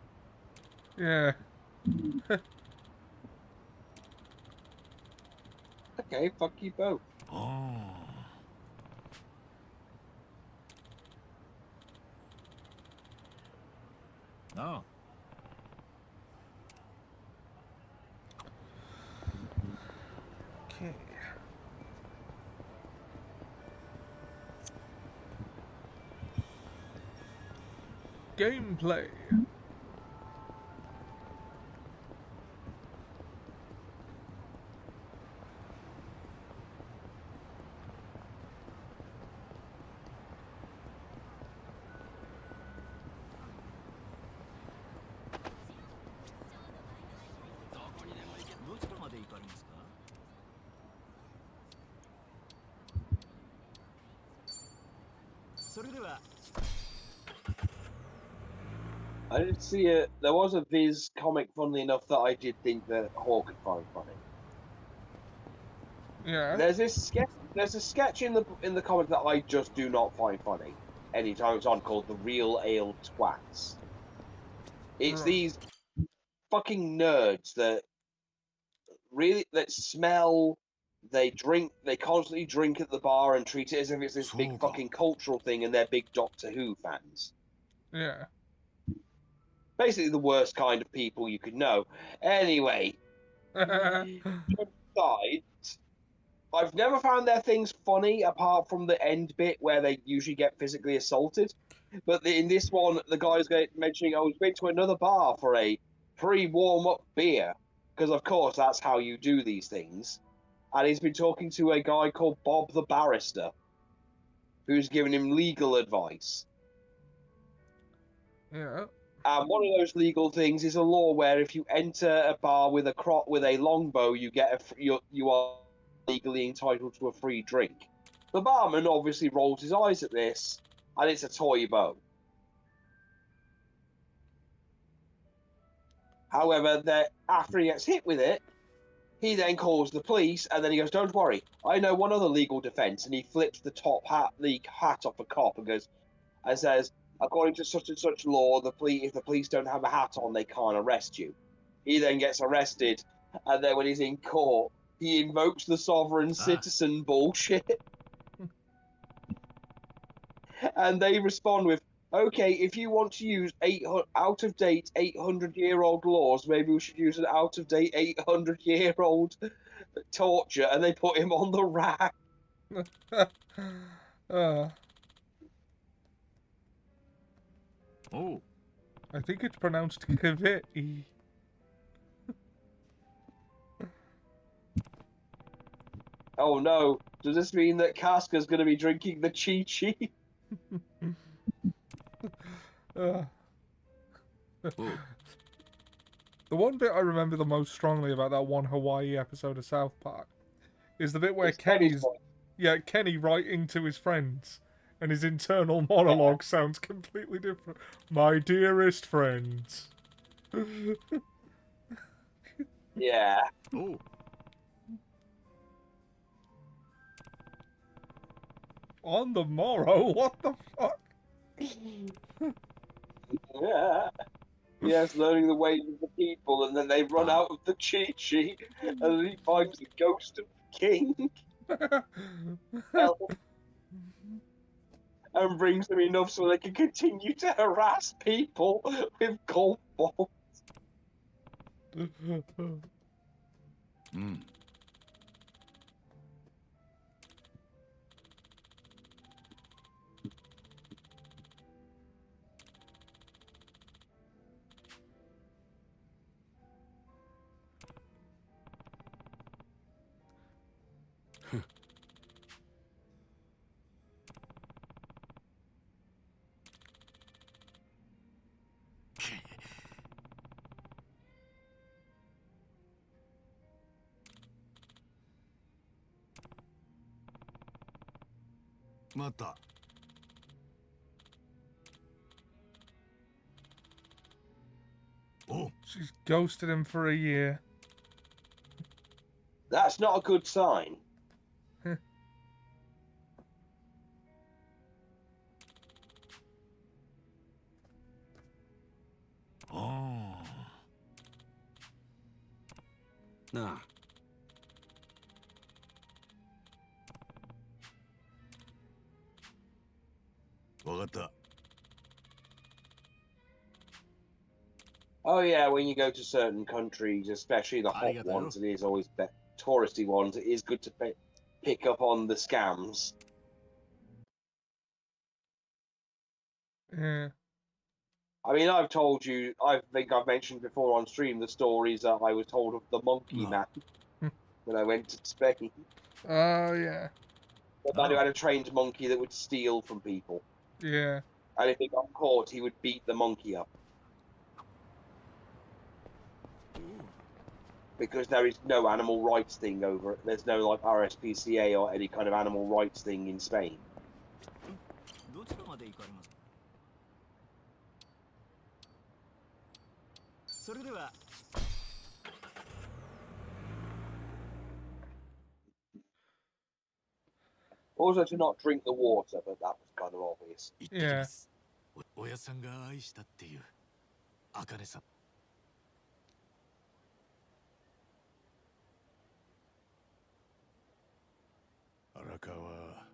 Yeah. Okay, fuck you both. No. Okay. Gameplay. I didn't see it. There was a Viz comic, funnily enough, that I did think that Hawk could find funny. Yeah. There's this sketch. There's a sketch in the comic that I just do not find funny anytime it's on, called "The Real Ale Twats." It's these fucking nerds that smell. They drink. They constantly drink at the bar and treat it as if it's this big fucking cultural thing, and they're big Doctor Who fans. Yeah. Basically, the worst kind of people you could know. Anyway, besides, I've never found their things funny apart from the end bit where they usually get physically assaulted. But in this one, the guy's mentioning, "Oh, he's been to another bar for a pre-warm-up beer," because of course that's how you do these things. And he's been talking to a guy called Bob the Barrister, who's giving him legal advice. Yeah. And one of those legal things is a law where if you enter a bar with a longbow, you are legally entitled to a free drink. The barman obviously rolls his eyes at this, and it's a toy bow. However, after he gets hit with it, he then calls the police, and then he goes, "Don't worry, I know one other legal defense." And he flips the hat off a cop and says, "According to such and such law, if the police don't have a hat on, they can't arrest you." He then gets arrested, and then when he's in court, he invokes the sovereign citizen bullshit. And they respond with, "Okay, if you want to use out-of-date 800-year-old laws, maybe we should use an out-of-date 800-year-old torture," and they put him on the rack. Oh. I think it's pronounced Kaviti. Oh no, does this mean that Casca's going to be drinking the chi-chi? The one bit I remember the most strongly about that one Hawaii episode of South Park is the bit where Kenny writing to his friends, and his internal monologue sounds completely different. My dearest friends. Yeah. Oh. On the morrow? What the fuck? Yeah. Yes, learning the ways of the people, and then they run out of the chi-chi, and then he finds the ghost of the king. And brings them enough so they can continue to harass people with golf balls. Mata. Oh, she's ghosted him for a year. That's not a good sign. oh. なあ。わかった。 Oh yeah, when you go to certain countries, especially the hot ones, it is always touristy ones. It is good to pick up on the scams. Yeah. I mean, I've told you, I think I've mentioned before on stream the stories that I was told of the monkey man when I went to Spain. Oh, yeah. The man who had a trained monkey that would steal from people. Yeah. And if he got caught, he would beat the monkey up. Because there is no animal rights thing over it. There's no like RSPCA or any kind of animal rights thing in Spain. Also to not drink the water, but that was kind of obvious. Yeah. 親さんが愛したっていう茜さん。荒川は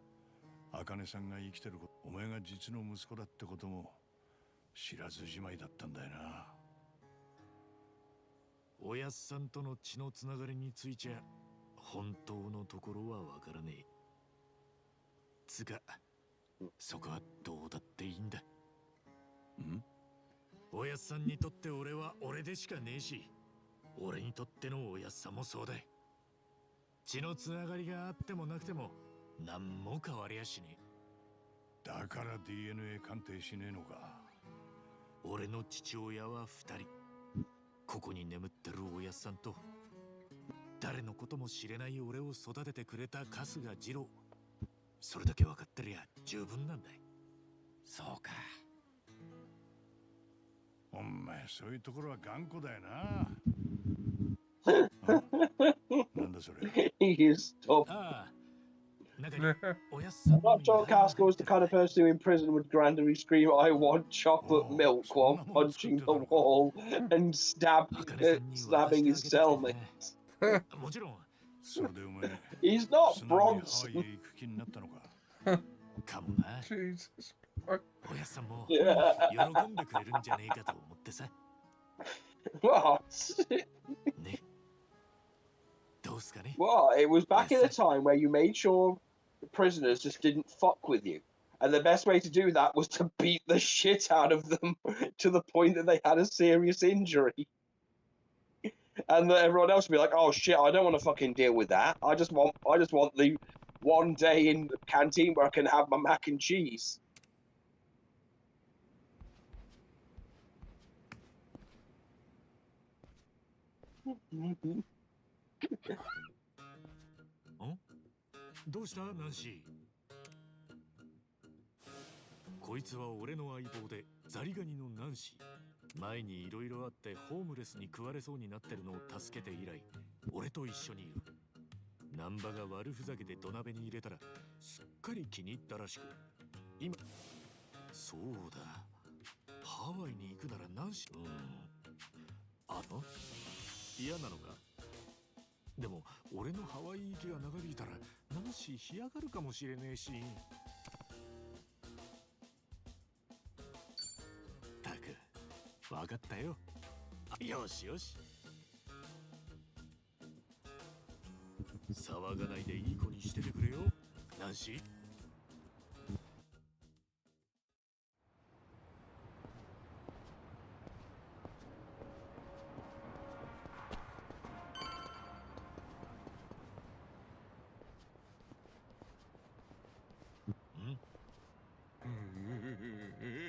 茜さんが生きてること、お前が実の息子だってことも知らずじまいだったんだよな。おやっさんとの血のつながりについちゃ本当のところはわからねえ。つか、そこはどうだっていいんだ。おやっさんにとって俺は俺でしかねえし、俺にとってのおやっさんもそうだ。血のつながりがあってもなくても何も変わりやしねえ。だから DNA 鑑定しねえのか。俺の父親は2人。ここに眠ってるおやっさんと誰のことも知れない俺を育ててくれた春日二郎。それだけ分かってりゃ十分なんだ。そうか。お前そういうところは頑固だよな。なんだそれ。He is tough. I'm not sure Casco was the kind of person who in prison would grandly scream, I want chocolate milk, while punching the wall and stabbing his cellmates. He's not Bronson. Jesus. 親さんも喜んでくれるんじゃねえかと思ってさ。What? ね。どうすかね。 Well, it was back in a time where you made sure the prisoners just didn't fuck with you. And the best way to do that was to beat the shit out of them to the point that they had a serious injury. and that everyone else will be like, "Oh shit, I don't want to fucking deal with that. I just want the one day in the canteen where I can have my mac and cheese."ん？どうしたナンシー？こいつは俺の相棒でザリガニのナンシー。前にいろいろあってホームレスに食われそうになってるのを助けて以来、俺と一緒にいる。難波が悪ふざけで土鍋に入れたらすっかり気に入ったらしく、今そうだ、ハワイに行くならナンシー、嫌なのか？でも俺のハワイ行きが長引いたらナンシー干上がるかもしれねえし。たく分かったよ。よしよし。騒がないでいい子にしててくれよ、ナンシー。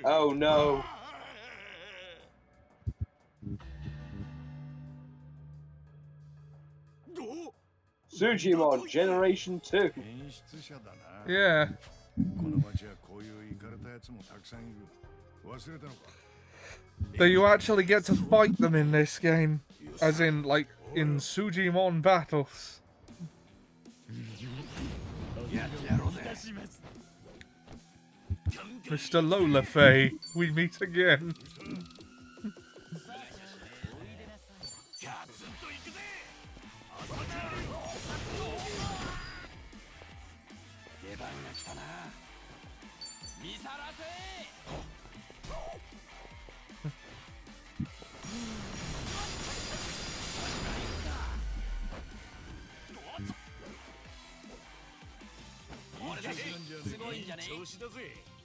Oh no. Sujimon Generation 2. Yeah. Though you actually get to fight them in this game, as in, like, in Sujimon battles. Mr. Lola Fay, we meet again.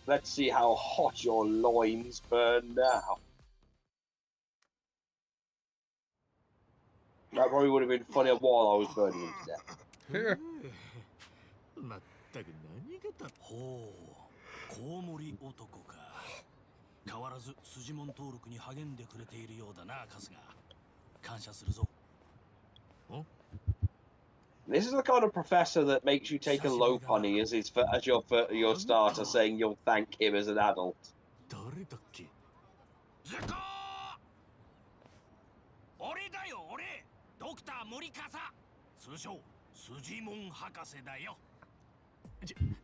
Let's see how hot your loins burn now. That probably would have been funnier while I was burning them to death. まったく何がだ。ほう、コウモリ男か。変わらず筋門登録に励んでくれているようだな、カスが。感謝するぞ。This is the kind of professor that makes you take a low punny as your starter, saying you'll thank him as an adult. 誰だっけ？ズコー！俺だよ、俺。ドクター森笠。通称筋門博士だよ。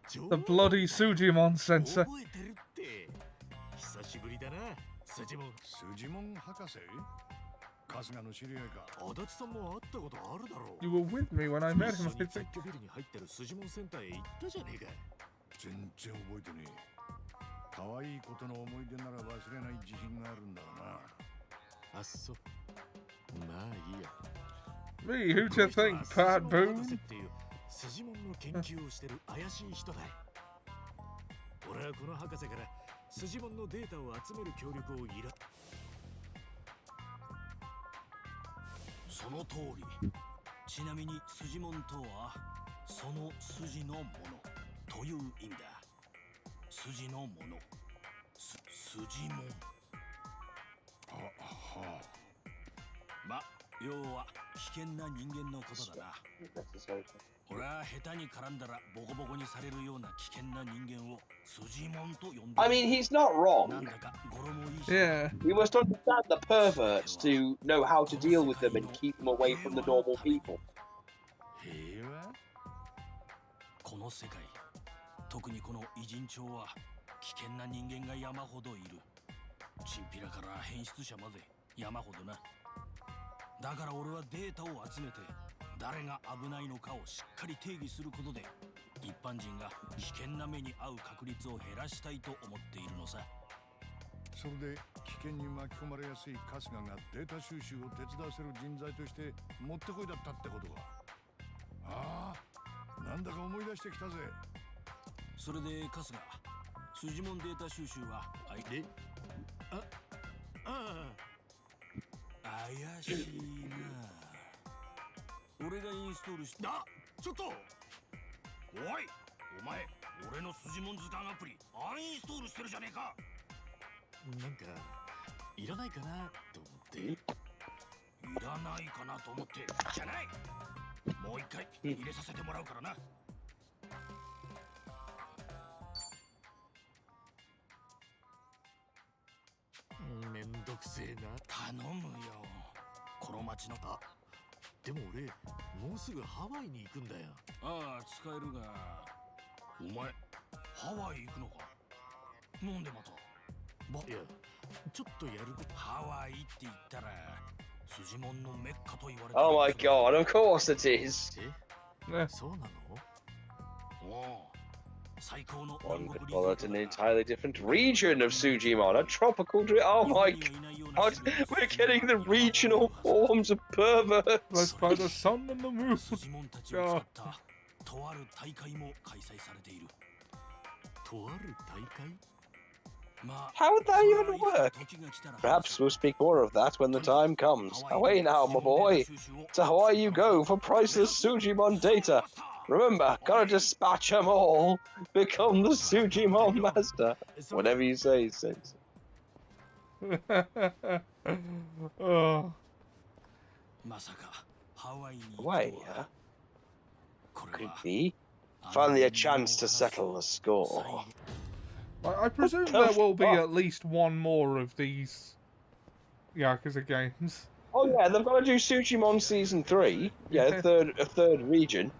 The bloody Sujimon sensor. 覚えてるって。久しぶりだな、筋門。筋門博士？春日の知り合いか。足立さんも会ったことあるだろう。 You were with me when I met him, I think. 雑居ビルに入ってる筋門センターへ行ったじゃねえか。全然覚えてねえ。可愛いことの思い出なら忘れない自信があるんだろうな。あっそ。まあいいや。Me, who do you think, Pat Boone? 筋門の研究をしてる怪しい人だ。俺はこの博士から筋門のデータを集める協力を依頼。その通り。ちなみに筋門とはその筋のものという意味だ。筋のもの。筋門。ま、要は危険な人間のことだな。俺は下手に絡んだらボコボコにされるような危険な人間を筋門と呼んで。I mean, he's not wrong. Yeah. We must understand the perverts to know how to deal with them and keep them away from the normal people. この世界、特にこの偉人町は危険な人間が山ほどいる。チンピラから変質者まで山ほどな。だから俺はデータを集めて誰が危ないのかをしっかり定義することで一般人が危険な目に遭う確率を減らしたいと思っているのさ。それで危険に巻き込まれやすい春日がデータ収集を手伝わせる人材としてもってこいだったってことか。ああ、なんだか思い出してきたぜ。それで春日、筋門データ収集は怪しいな。俺がインストールしちょっとおいお前俺の筋もん図鑑アプリアンインストールしてるじゃねえか。なんかいらないかなと思って。いらないかなと思ってじゃない。もう一回入れさせてもらうからな。めんどくせえな。頼むよ。この町のでも俺もうすぐハワイに行くんだよ。ああ使えるがお前ハワイ行くのか。なんでまたいやちょっとやることハワイって言ったら筋もんのメッカと言われてる。 Oh my god, of course it is. そうなの？おお最高の One could call it an entirely different region of Sujimon, a tropical oh my god, we're getting the regional forms of perverts. Let's by the sun and the moon. 筋もんたちを使ったとある大会も開催されている。とある大会？ How would that even work? Perhaps we'll speak more of that when the time comes. Away now, my boy. To Hawaii you go for priceless Sujimon data. Remember, gotta dispatch them all. Become the Sujimon master. Whatever you say, Sensei. Oh. Hawaii, huh? Could be. Finally a chance to settle the score. I presume there will be at least one more of these Yakuza games. Oh yeah, they've got to do Sujimon Season 3. Yeah, a third region.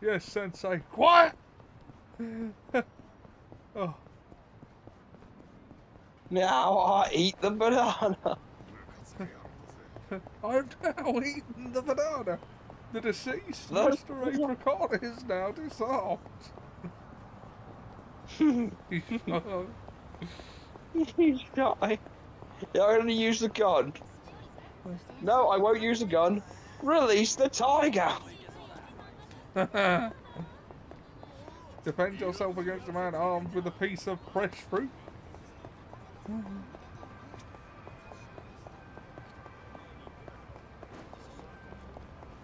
Yes, Sensei. Quiet! Oh. Now I eat the banana. I've now eaten the banana. The deceased Mr. Apricot is now dissolved. He's dying. I'm gonna use the gun. No, I won't use the gun. Release the tiger. Defend yourself against a man armed with a piece of fresh fruit.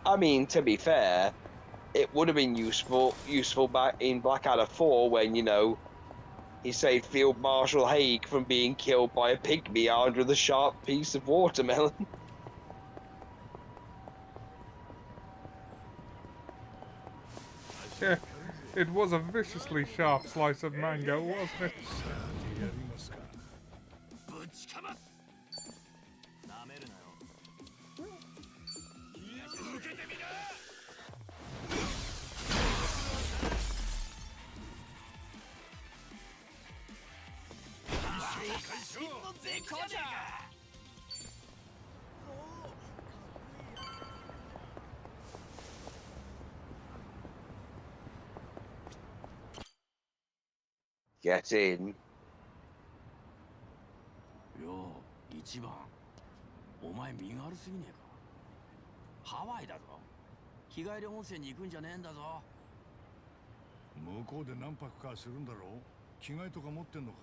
I mean, to be fair, it would have been useful back in Blackadder 4 when, you know, he saved Field Marshal Haig from being killed by a pygmy armed with a sharp piece of watermelon. Yeah, it was a viciously sharp slice of mango, wasn't it? Get in. よう一番お前身軽すぎねえか。ハワイだぞ。日帰り温泉に行くんじゃねえんだぞ。向こうで何泊かするんだろう。着替えとか持ってんのか。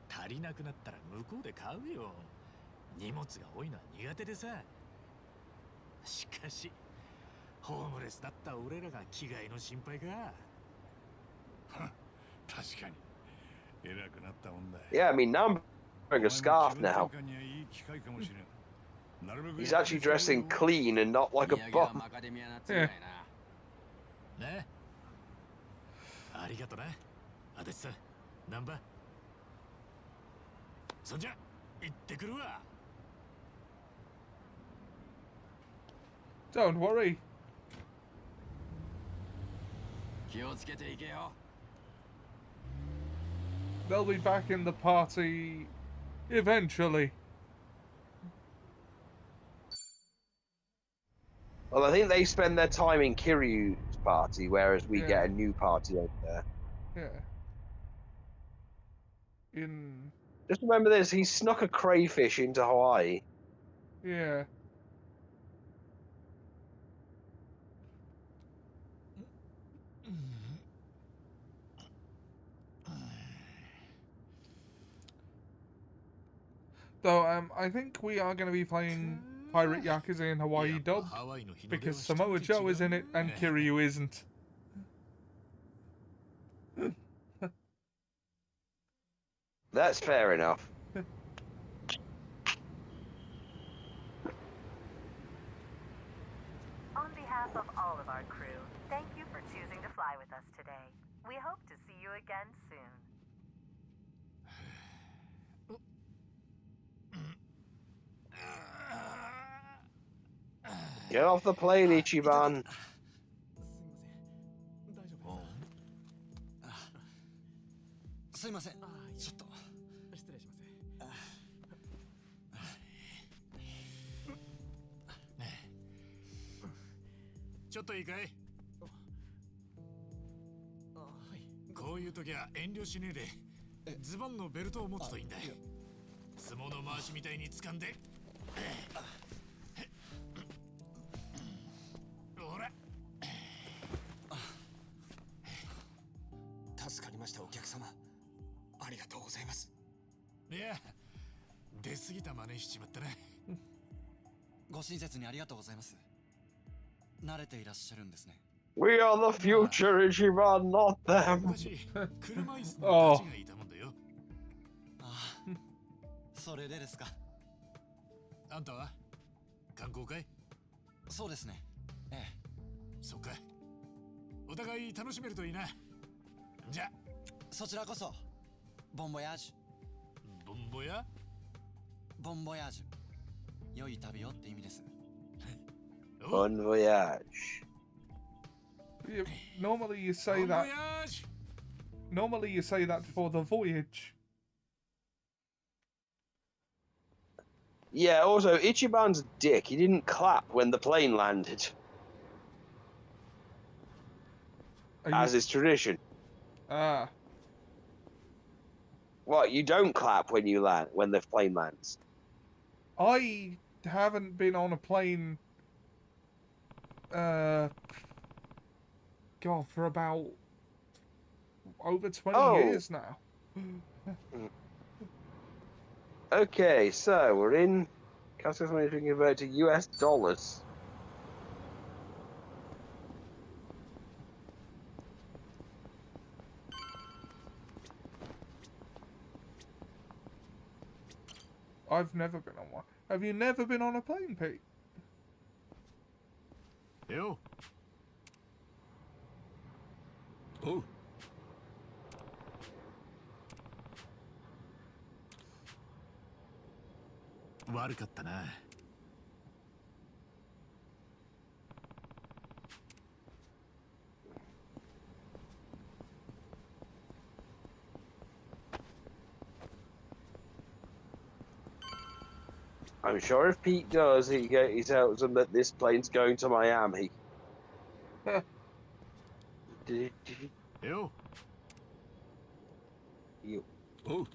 足りなくなったら向こうで買うよ。荷物が多いのは苦手でさ。しかしホームレスだった俺らが着替えの心配か。確かに偉くなったもんだ。 Yeah, I mean, now I'm wearing a scarf now. He's actually dressing clean and not like a bum. ね。ありがとな。あたしさ、ナンバ。そんじゃ行ってくるわ。Don't worry. 気をつけていけよ。 They'll be back in the party eventually. Well, I think they spend their time in Kiryu's party, whereas we Yeah. get a new party over there. Yeah. In... Just remember this, he snuck a crayfish into Hawaii. Yeah. Though, I think we are going to be playing Pirate Yakuza in Hawaii dubbed, because Samoa Joe is in it and Kiryu isn't. That's fair enough. On behalf of all of our crew, thank you for choosing to fly with us today. We hope to see you again soon. Get off the plane, Ichiban. すいません。ちょっと。失礼します。ちょっといいかい？こういう時は遠慮しねえでズボンのベルトを持つといいんだ。相撲の回しみたいに掴んで。ほら。助かりましたお客様。ありがとうございます。いや、出過ぎた真似しちまったな。ご親切にありがとうございます。慣れていらっしゃるんですね。We are the future, Ichiban, not them. 車椅子のガチがいたもんだよ。ああ、それでですか。あんたは観光かい？そうですね。ええ。そっか。お互い楽しめるといいな。じゃ。そちらこそ。ボンボヤージュ。ボンボヤ？ボンボヤージュ。良い旅をって意味です。Bon voyage. Yeah, normally you say bon that. Voyage. Normally you say that for the voyage. Yeah, also, Ichiban's a dick. He didn't clap when the plane landed. As is tradition. Ah. What, you don't clap when you land, when the plane lands? I haven't been on a plane, God, for about over 20 years now. Okay, so we're in. Cascos money to convert to US dollars. I've never been on one. Have you never been on a plane, Pete? Yo. Oh.悪かったな。I'm sure if Pete does, he tells them that this plane's going to Miami. Yo. You. Oh.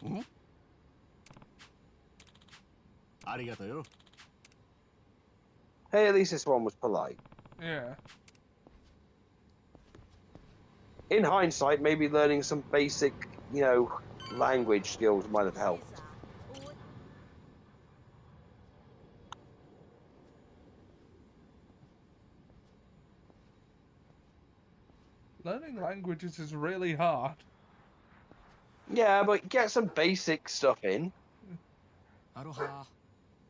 Oh? ありがとうよ。 Hey, at least this one was polite. Yeah. In hindsight, maybe learning some basic, language skills might have helped. Learning languages is really hard. Yeah, but get some basic stuff in. Aloha.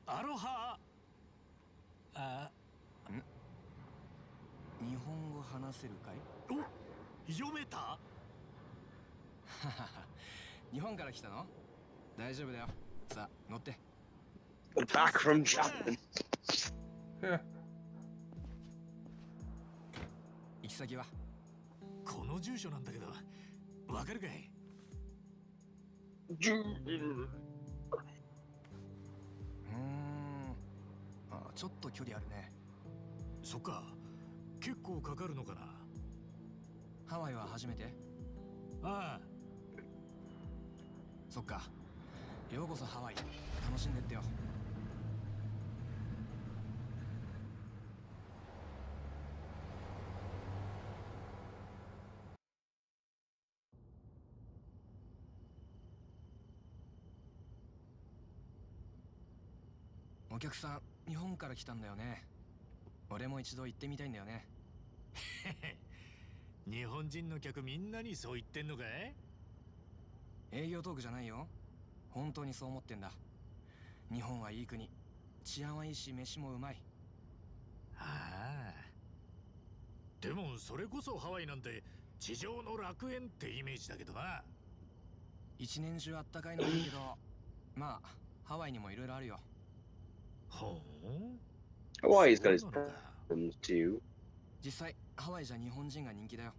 Aloha. 日本語話せるかい？お、読めた？日本から来たの？大丈夫だよ。さあ、乗って。Back from Japan. Yeah. 行き先は？この住所なんだけど、わかるかい？ちょっと距離あるね。そっか、結構かかるのかな。ハワイは初めて？ああ。そっか。ようこそハワイ。楽しんでってよ。お客さん日本から来たんだよね。俺も一度行ってみたいんだよね。日本人の客みんなにそう言ってんのかい？営業トークじゃないよ。本当にそう思ってんだ。日本はいい国。治安はいいし飯もうまい。ああ。でもそれこそハワイなんて地上の楽園ってイメージだけどな。一年中あったかいのもいいけど、まあハワイにもいろいろあるよ。ほう。 Hawaii's got its problems too. 実際ハワイじゃ日本人が人気だよ。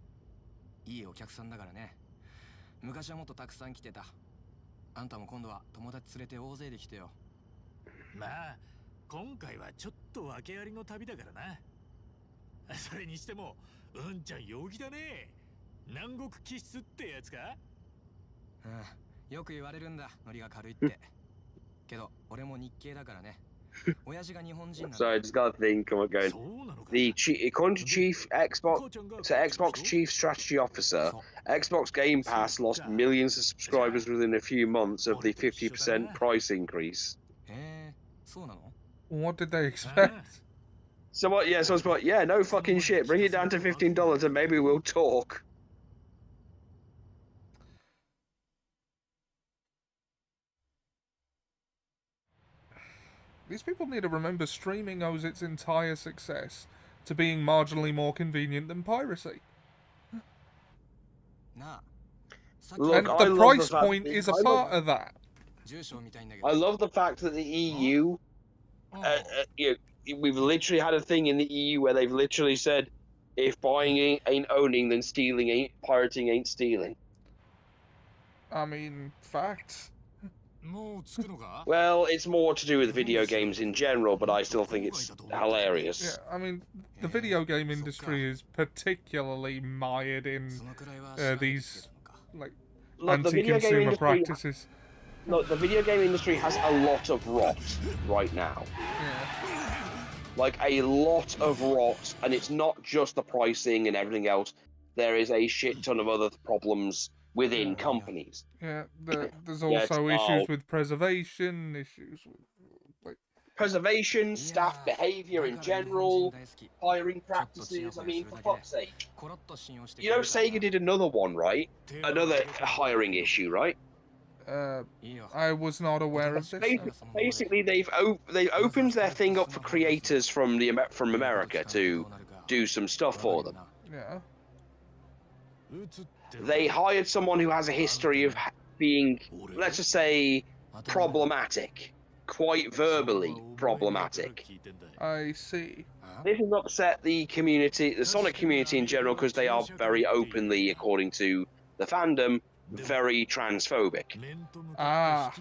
いいお客さんだからね。昔はもっとたくさん来てた。あんたも今度は友達連れて大勢で来てよ。まあ今回はちょっと訳ありの旅だからな。それにしてもうんちゃん陽気だね。南国気質ってやつか？うん、よく言われるんだ、ノリが軽いって。けど俺も日系だからね。親父が日本人なんだ。 So I just got to think, come on, going. According to Chief Xbox Chief Strategy Officer, Xbox Game Pass lost millions of subscribers within a few months of the 50% price increase. What did they expect? So what? Yeah, so I was like, yeah, no fucking shit. Bring it down to $15 and maybe we'll talk. These people need to remember streaming owes its entire success to being marginally more convenient than piracy. Look, and the price point is a part of that. I love the fact that the EU, we've literally had a thing in the EU where they've literally said, if buying ain't owning, then stealing ain't, pirating ain't stealing. I mean, facts. Well, it's more to do with video games in general, but I still think it's hilarious. Yeah, I mean, the video game industry is particularly mired in these like anti-consumer practices. Look, the video game industry has a lot of rot right now. Yeah. Like, a lot of rot, and it's not just the pricing and everything else. There is a shit ton of other problems within companies. Yeah, there's also issues with preservation, issues with like preservation, staff behavior in general, hiring practices. I mean, for fuck's sake. You know, Sega did another one, right? Another hiring issue, right? I was not aware of this. Basically, they've opened their thing up for creators from America to do some stuff for them. Yeah. They hired someone who has a history of being, let's just say, problematic. Quite verbally problematic. I see. This has upset the community, the Sonic community in general, because they are very openly, according to the fandom, very transphobic. Ah.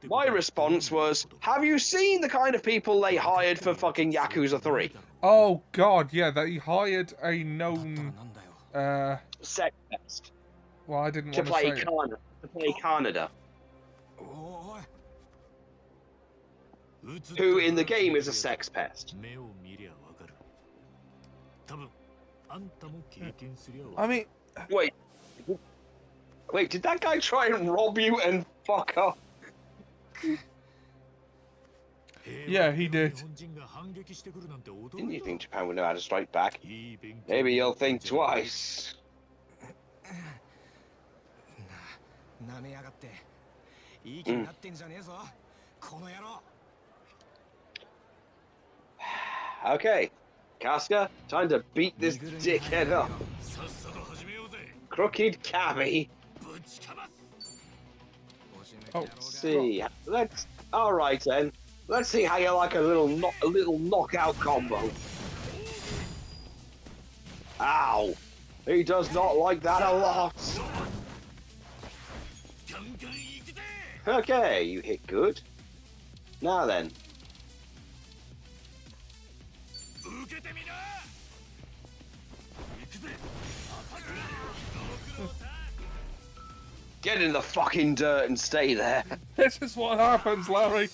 My response was, have you seen the kind of people they hired for fucking Yakuza 3? Oh god, yeah, they hired a known sex pest. Well, I didn't to want play to say Canada. To play Canada. Who in the game is a sex pest. I mean, wait, did that guy try and rob you and fuck up? Yeah, he did. Didn't you think Japan would know how to strike back? Maybe you'll think twice. Okay, Casca, time to beat this dickhead up. Crooked Cabby. Oh, see, all right then. Let's see how you like a little knockout combo. Ow! He does not like that a lot. Okay, you hit good. Now then. Get in the fucking dirt and stay there. This is what happens, Larry.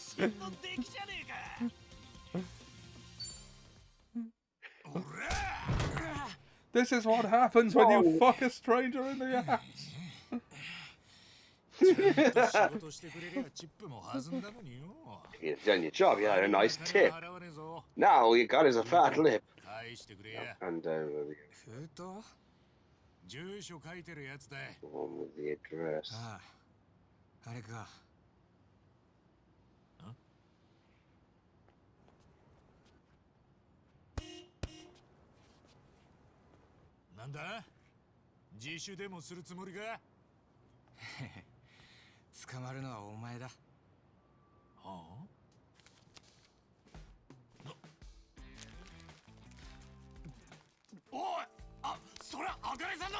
This is what happens when you fuck a stranger in the ass. You've done your job. You had a nice tip. Now all you got is a fat lip. And the 封筒住所書いてるやつだ。 one with the address. ああ、あれか。なんだ？自首でもするつもりか？捕まるのはお前だ。はあ？おい！あ、それあかねさんの。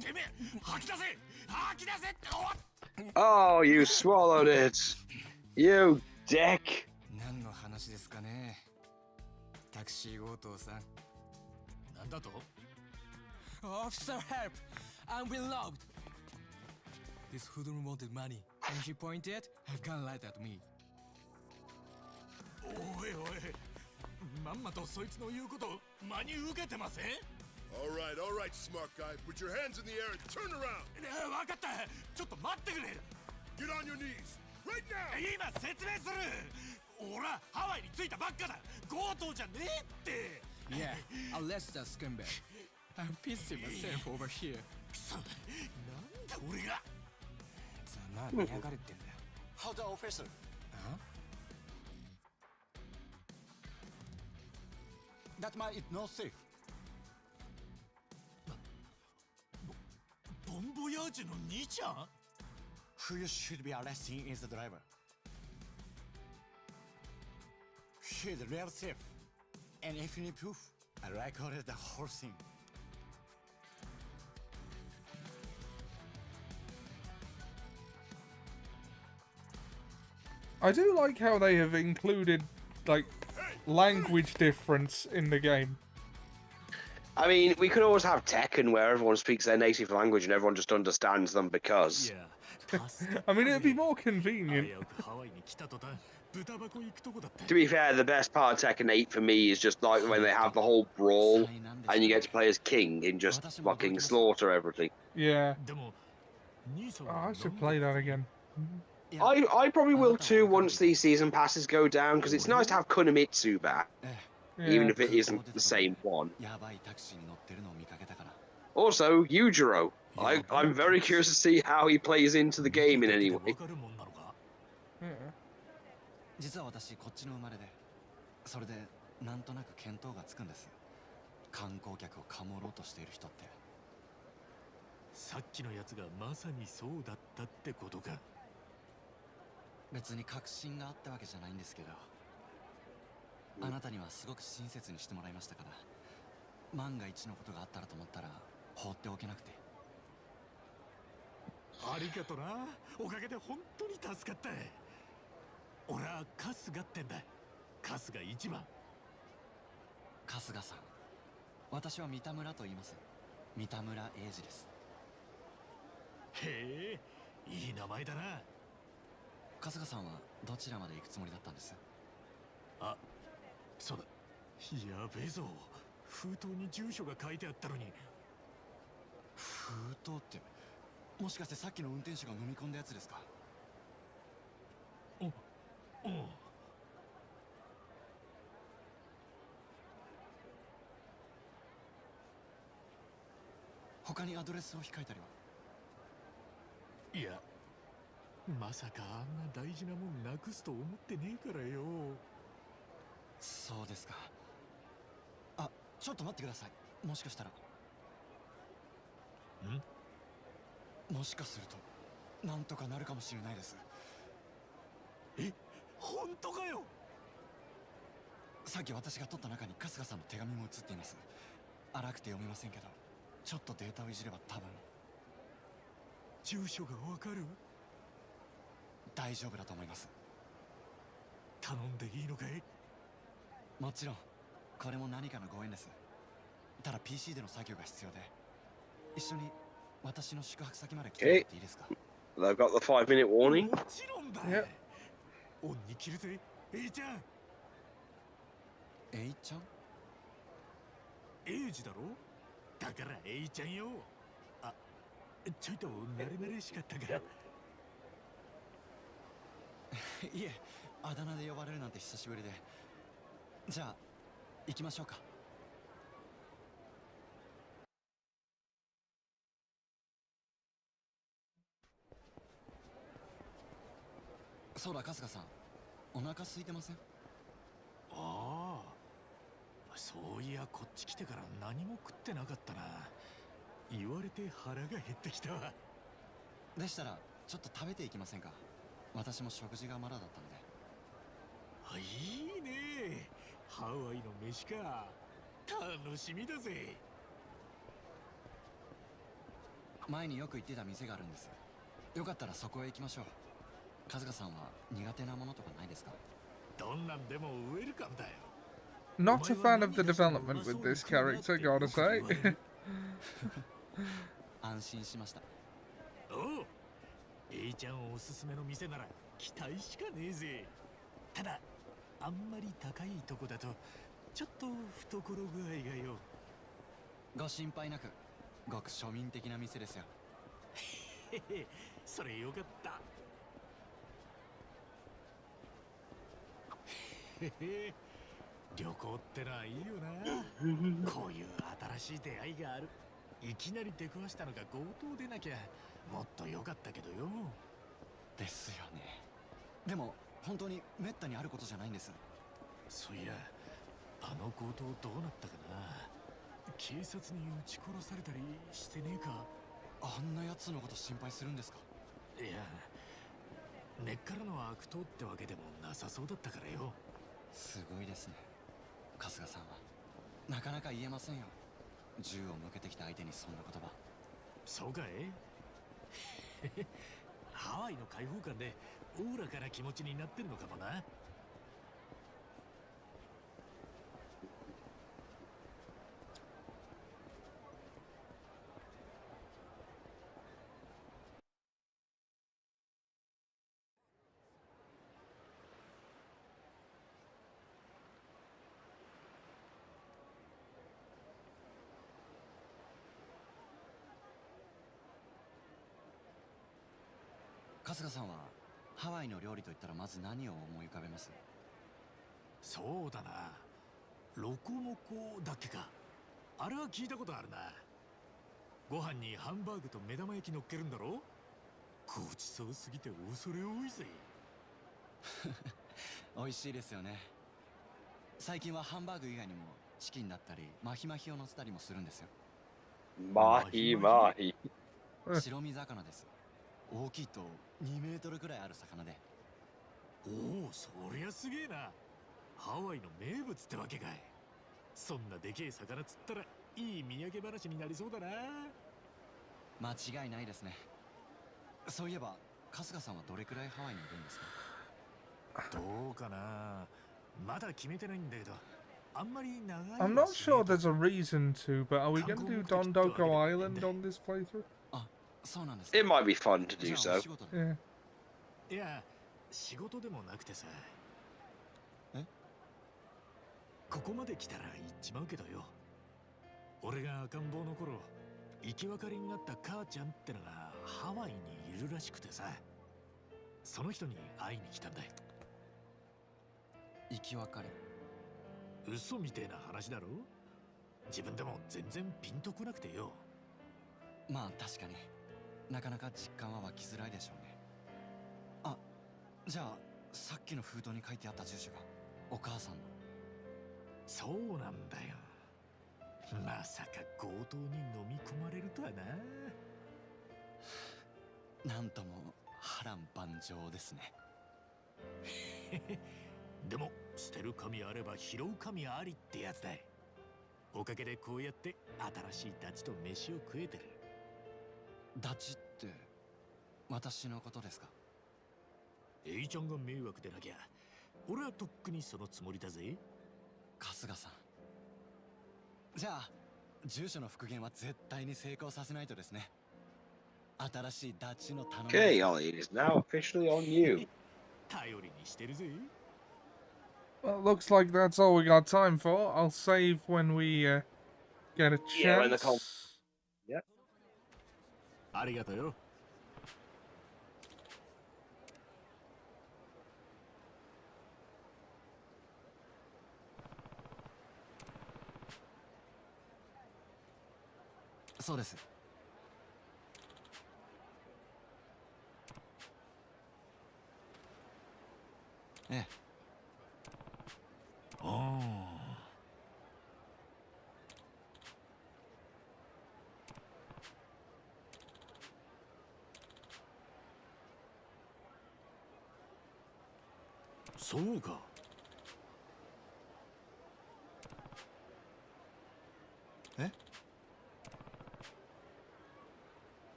てめえ、吐き出せ！吐き出せって！Oh, you swallowed it. You dick. 何の話ですかね。タクシー強盗さん。なんだと？ Officer, help! I'm being robbed. This hoodlum wanted money, and he pointed a gun right at me. おいおい、まんまとそいつの言うこと真に受けてません？ all right, smart guy. Put your hands in the air and turn around. わかった。ちょっと待ってくれ。 Get on your knees right now. 今説明する。俺はハワイに着いたばっかだ。強盗じゃねえって。 Yeah, arrest that scumbag. I'm pissing myself over here. くそ、なんで俺が。ざまあ見やがれってんだよ。 How the officer? That man is not safe. ボンボヤージュの兄ちゃん？ Who you should be arresting is the driver. He's real safe. And if you need proof, I recorded the whole thing. I do like how they have included, like, language difference in the game. I mean, we could always have Tekken where everyone speaks their native language and everyone just understands them because. I mean, it'd be more convenient. To be fair, the best part of Tekken 8 for me is just like when they have the whole brawl and you get to play as King and just fucking slaughter everything. Yeah. Oh, I should play that again. I probably will too once these season passes go down because it's nice to have Kunamitsu back, even if it isn't the same one. Also, Yujiro. I'm very curious to see how he plays into the game in any way. 実は私こっちの生まれで、それでなんとなく見当がつくんです。観光客をかもろうとしている人って。さっきのやつがまさにそうだったってことか。別に確信があったわけじゃないんですけど、あなたにはすごく親切にしてもらいましたから、万が一のことがあったらと思ったら放っておけなくて。ありがとな。おかげで本当に助かった。俺は春日ってんだ。春日一番。春日さん、私は三田村と言います。三田村英二です。へえ、いい名前だな。春日さんはどちらまで行くつもりだったんです？あ、そうだ。やべえぞ。封筒に住所が書いてあったのに。封筒って、もしかしてさっきの運転手が飲み込んだやつですか？他にアドレスを控えたりは？いや、まさかあんな大事なもんなくすと思ってねえからよ。そうですか。あ、ちょっと待ってください。もしかしたら。もしかするとなんとかなるかもしれないです。え、本当かよ。さっき私が撮った中に春日さんの手紙も写っています。荒くて読めませんけど、ちょっとデータをいじれば多分。住所がわかる？大丈夫だと思います。頼んでいいのかい？もちろん。これも何かのご縁です。ただ PC での作業が必要で、一緒に私の宿泊先まで来てもらっていいですか？ They've got the 5-minute warning. もちろんだ。オンに切るぜ、エイちゃん。エイちゃん？エイジだろ？だからエイちゃんよ。あ、ちょいと慣れ慣れしかったか。いえ、あだ名で呼ばれるなんて久しぶりで。じゃあ行きましょうか。そうだ、春日さん、お腹空いてません？ああ、そういやこっち来てから何も食ってなかったな。言われて腹が減ってきたわ。でしたらちょっと食べていきませんか？私も食事がまだだったので。あ、いいね。ハワイの飯か。楽しみだぜ。前によく行ってた店があるんです。よかったらそこへ行きましょう。春日さんは苦手なものとかないですか？どんなんでもウェルカムだよ。 Not a fan of the development with this character, gotta say. 安心しました。おう、A ちゃんおすすめの店なら期待しかねえぜ。ただあんまり高いとこだとちょっと懐具合がよ。ご心配なく、ごく庶民的な店ですよ。へへ、それよかった。へへ、旅行ってのはいいよな。こういう新しい出会いがある。いきなり出くわしたのが強盗でなきゃもっと良かったけどよ。ですよね。でも本当にめったにあることじゃないんです。そういや、あの強盗どうなったかな。警察に撃ち殺されたりしてねえか。あんな奴のこと心配するんですか？いや、根っからの悪党ってわけでもなさそうだったからよ。すごいですね、春日さんは。なかなか言えませんよ、銃を向けてきた相手にそんな言葉。そうかい。ハワイの開放感でおおらかな気持ちになってんのかもな。春日さんはハワイの料理といったらまず何を思い浮かべます？そうだな、ロコモコだっけか。あれは聞いたことあるな。ご飯にハンバーグと目玉焼き乗っけるんだろ。ごちそうすぎて恐れ多いぜ。美味しいですよね。最近はハンバーグ以外にもチキンだったりマヒマヒを乗せたりもするんですよ。マヒマヒ。白身魚です。大きいと2メートルくらいある魚で。おお、そりゃすげえな。ハワイの名物ってわけかい。そんなでけえ魚釣ったらいい土産話になりそうだな。間違いないですね。そういえば春日さんはどれくらいハワイにいるんですか？どうかな、まだ決めてないんだけど、あんまり長い。 I'm not sure there's a reason to, but are we going to do Dondoko Island on this playthrough? あ、そうなんですか。 It might be fun to do じゃあお so. 仕事で。 Yeah. いや、仕事でもなくてさ。え？ここまで来たら行っちまうけどよ。俺が赤ん坊の頃、生き別れになった母ちゃんってのがハワイにいるらしくてさ、その人に会いに来たんだよ。生き別れ？嘘みてえな話だろ。自分でも全然ピンとこなくてよ。まあ確かになかなか実感は湧きづらいでしょうね。あ、じゃあさっきの封筒に書いてあった住所がお母さんの。そうなんだよ。まさか強盗に飲み込まれるとはな。なんとも波乱万丈ですね。でも捨てる神あれば拾う神ありってやつだ。おかげでこうやって新しいダチと飯を食えてる。ダチって私のことですか？エイちゃんが迷惑でなきゃ俺はとっくにそのつもりだぜ。春日さん、じゃあ住所の復元は絶対に成功させないとですね。新しいダチの頼み。 Okay, Ollie, it is now officially on you. 頼りにしてるぜ。 Well, it looks like that's all we got time for. I'll save when we get a Yeah, when the chance. Yep. ありがとうよ。そうです。ええ。ああ。そうか。え？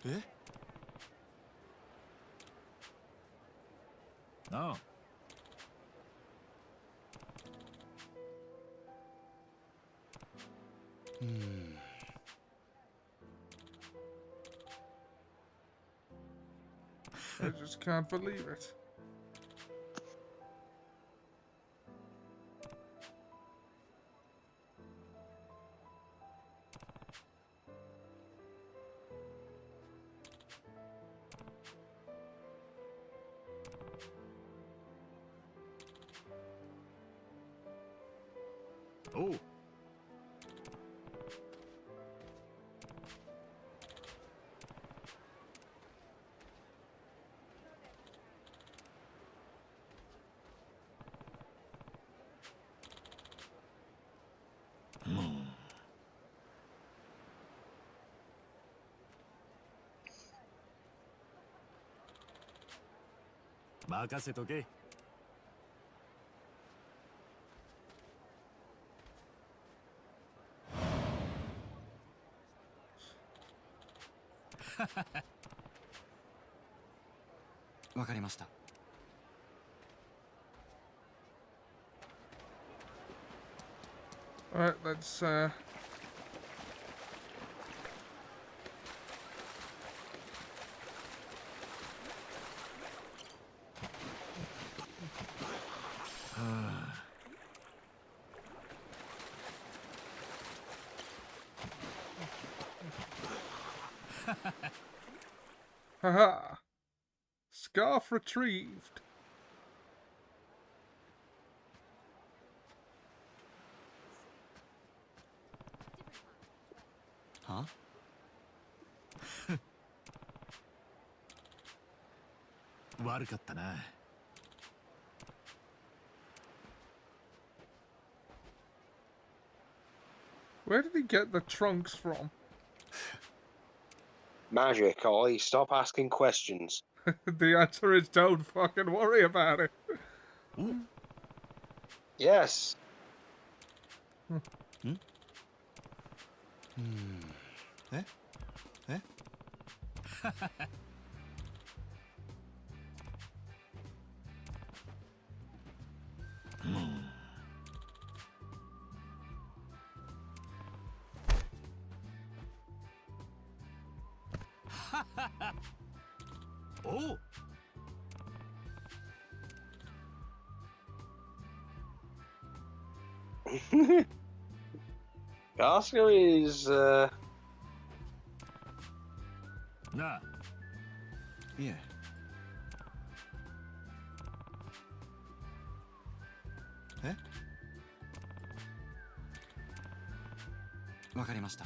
え？なあ。I just can't believe it. Oh. Hmm. 任せとけ。わかりました。Alright, let's haha. Scarf retrieved. Huh?悪かったな。Where did he get the trunks from? Magic, Ollie. Stop asking questions. The answer is don't fucking worry about it. Yes. Eh? Eh? Oh. Oscar is,なあ。いえ。え？わかりました。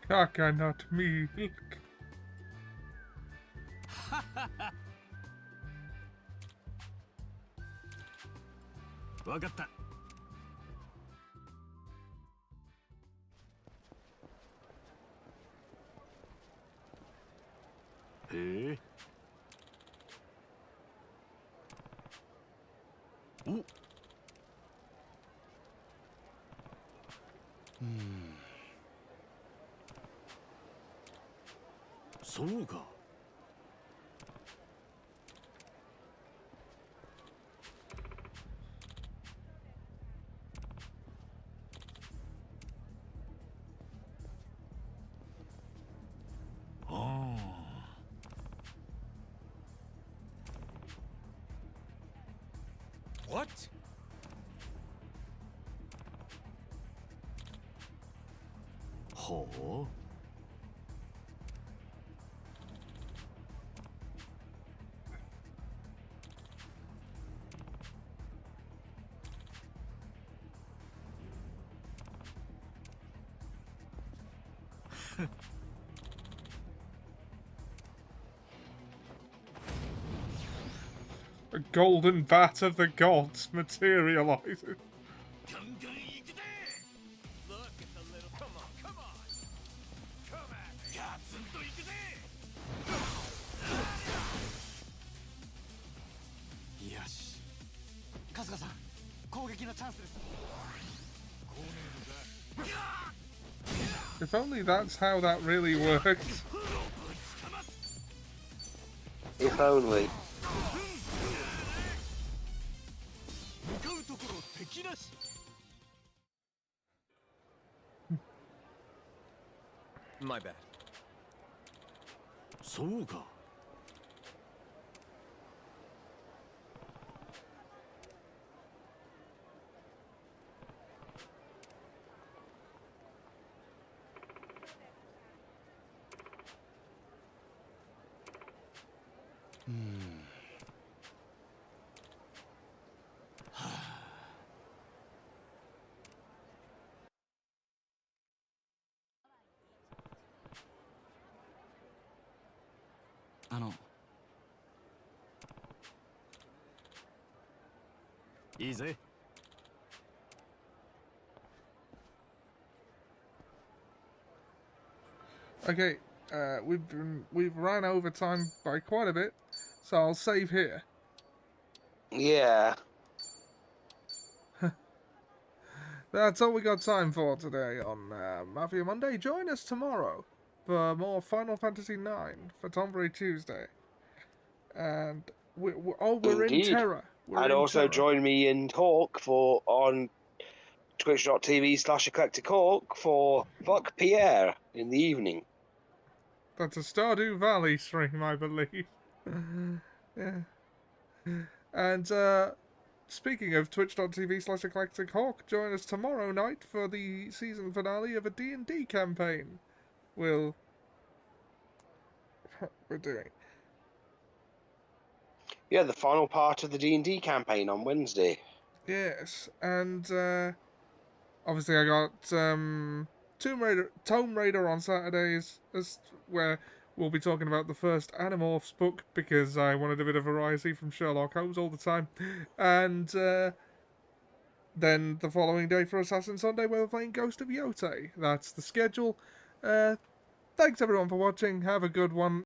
Kaka, not me. わかった。へえ。お。そうか。ああ。What? ほう。A golden bat of the gods materializes. If only that's how that really works. If only. My bad. そうか。いいぜ。Okay, we've ran over time by quite a bit, so I'll save here. Yeah. That's all we got time for today on Mafia Monday. Join us tomorrow for more Final Fantasy IX for Tombury Tuesday. And we're in Indeed. Terror. And also join me in Talk on twitch.tv/eclectic Hawk for Fuck Pierre in the evening. That's a Stardew Valley stream, I believe. Yeah. And speaking of twitch.tv/eclectic Hawk, join us tomorrow night for the season finale of a D&D campaign. We're doing. Yeah, the final part of the D&D campaign on Wednesday. Yes, and obviously I got Tomb Raider on Saturdays, where we'll be talking about the first Animorphs book, because I wanted a bit of variety from Sherlock Holmes all the time. And then the following day for Assassin Sunday, we're playing Ghost of Yotei. That's the schedule. Thanks everyone for watching. Have a good one.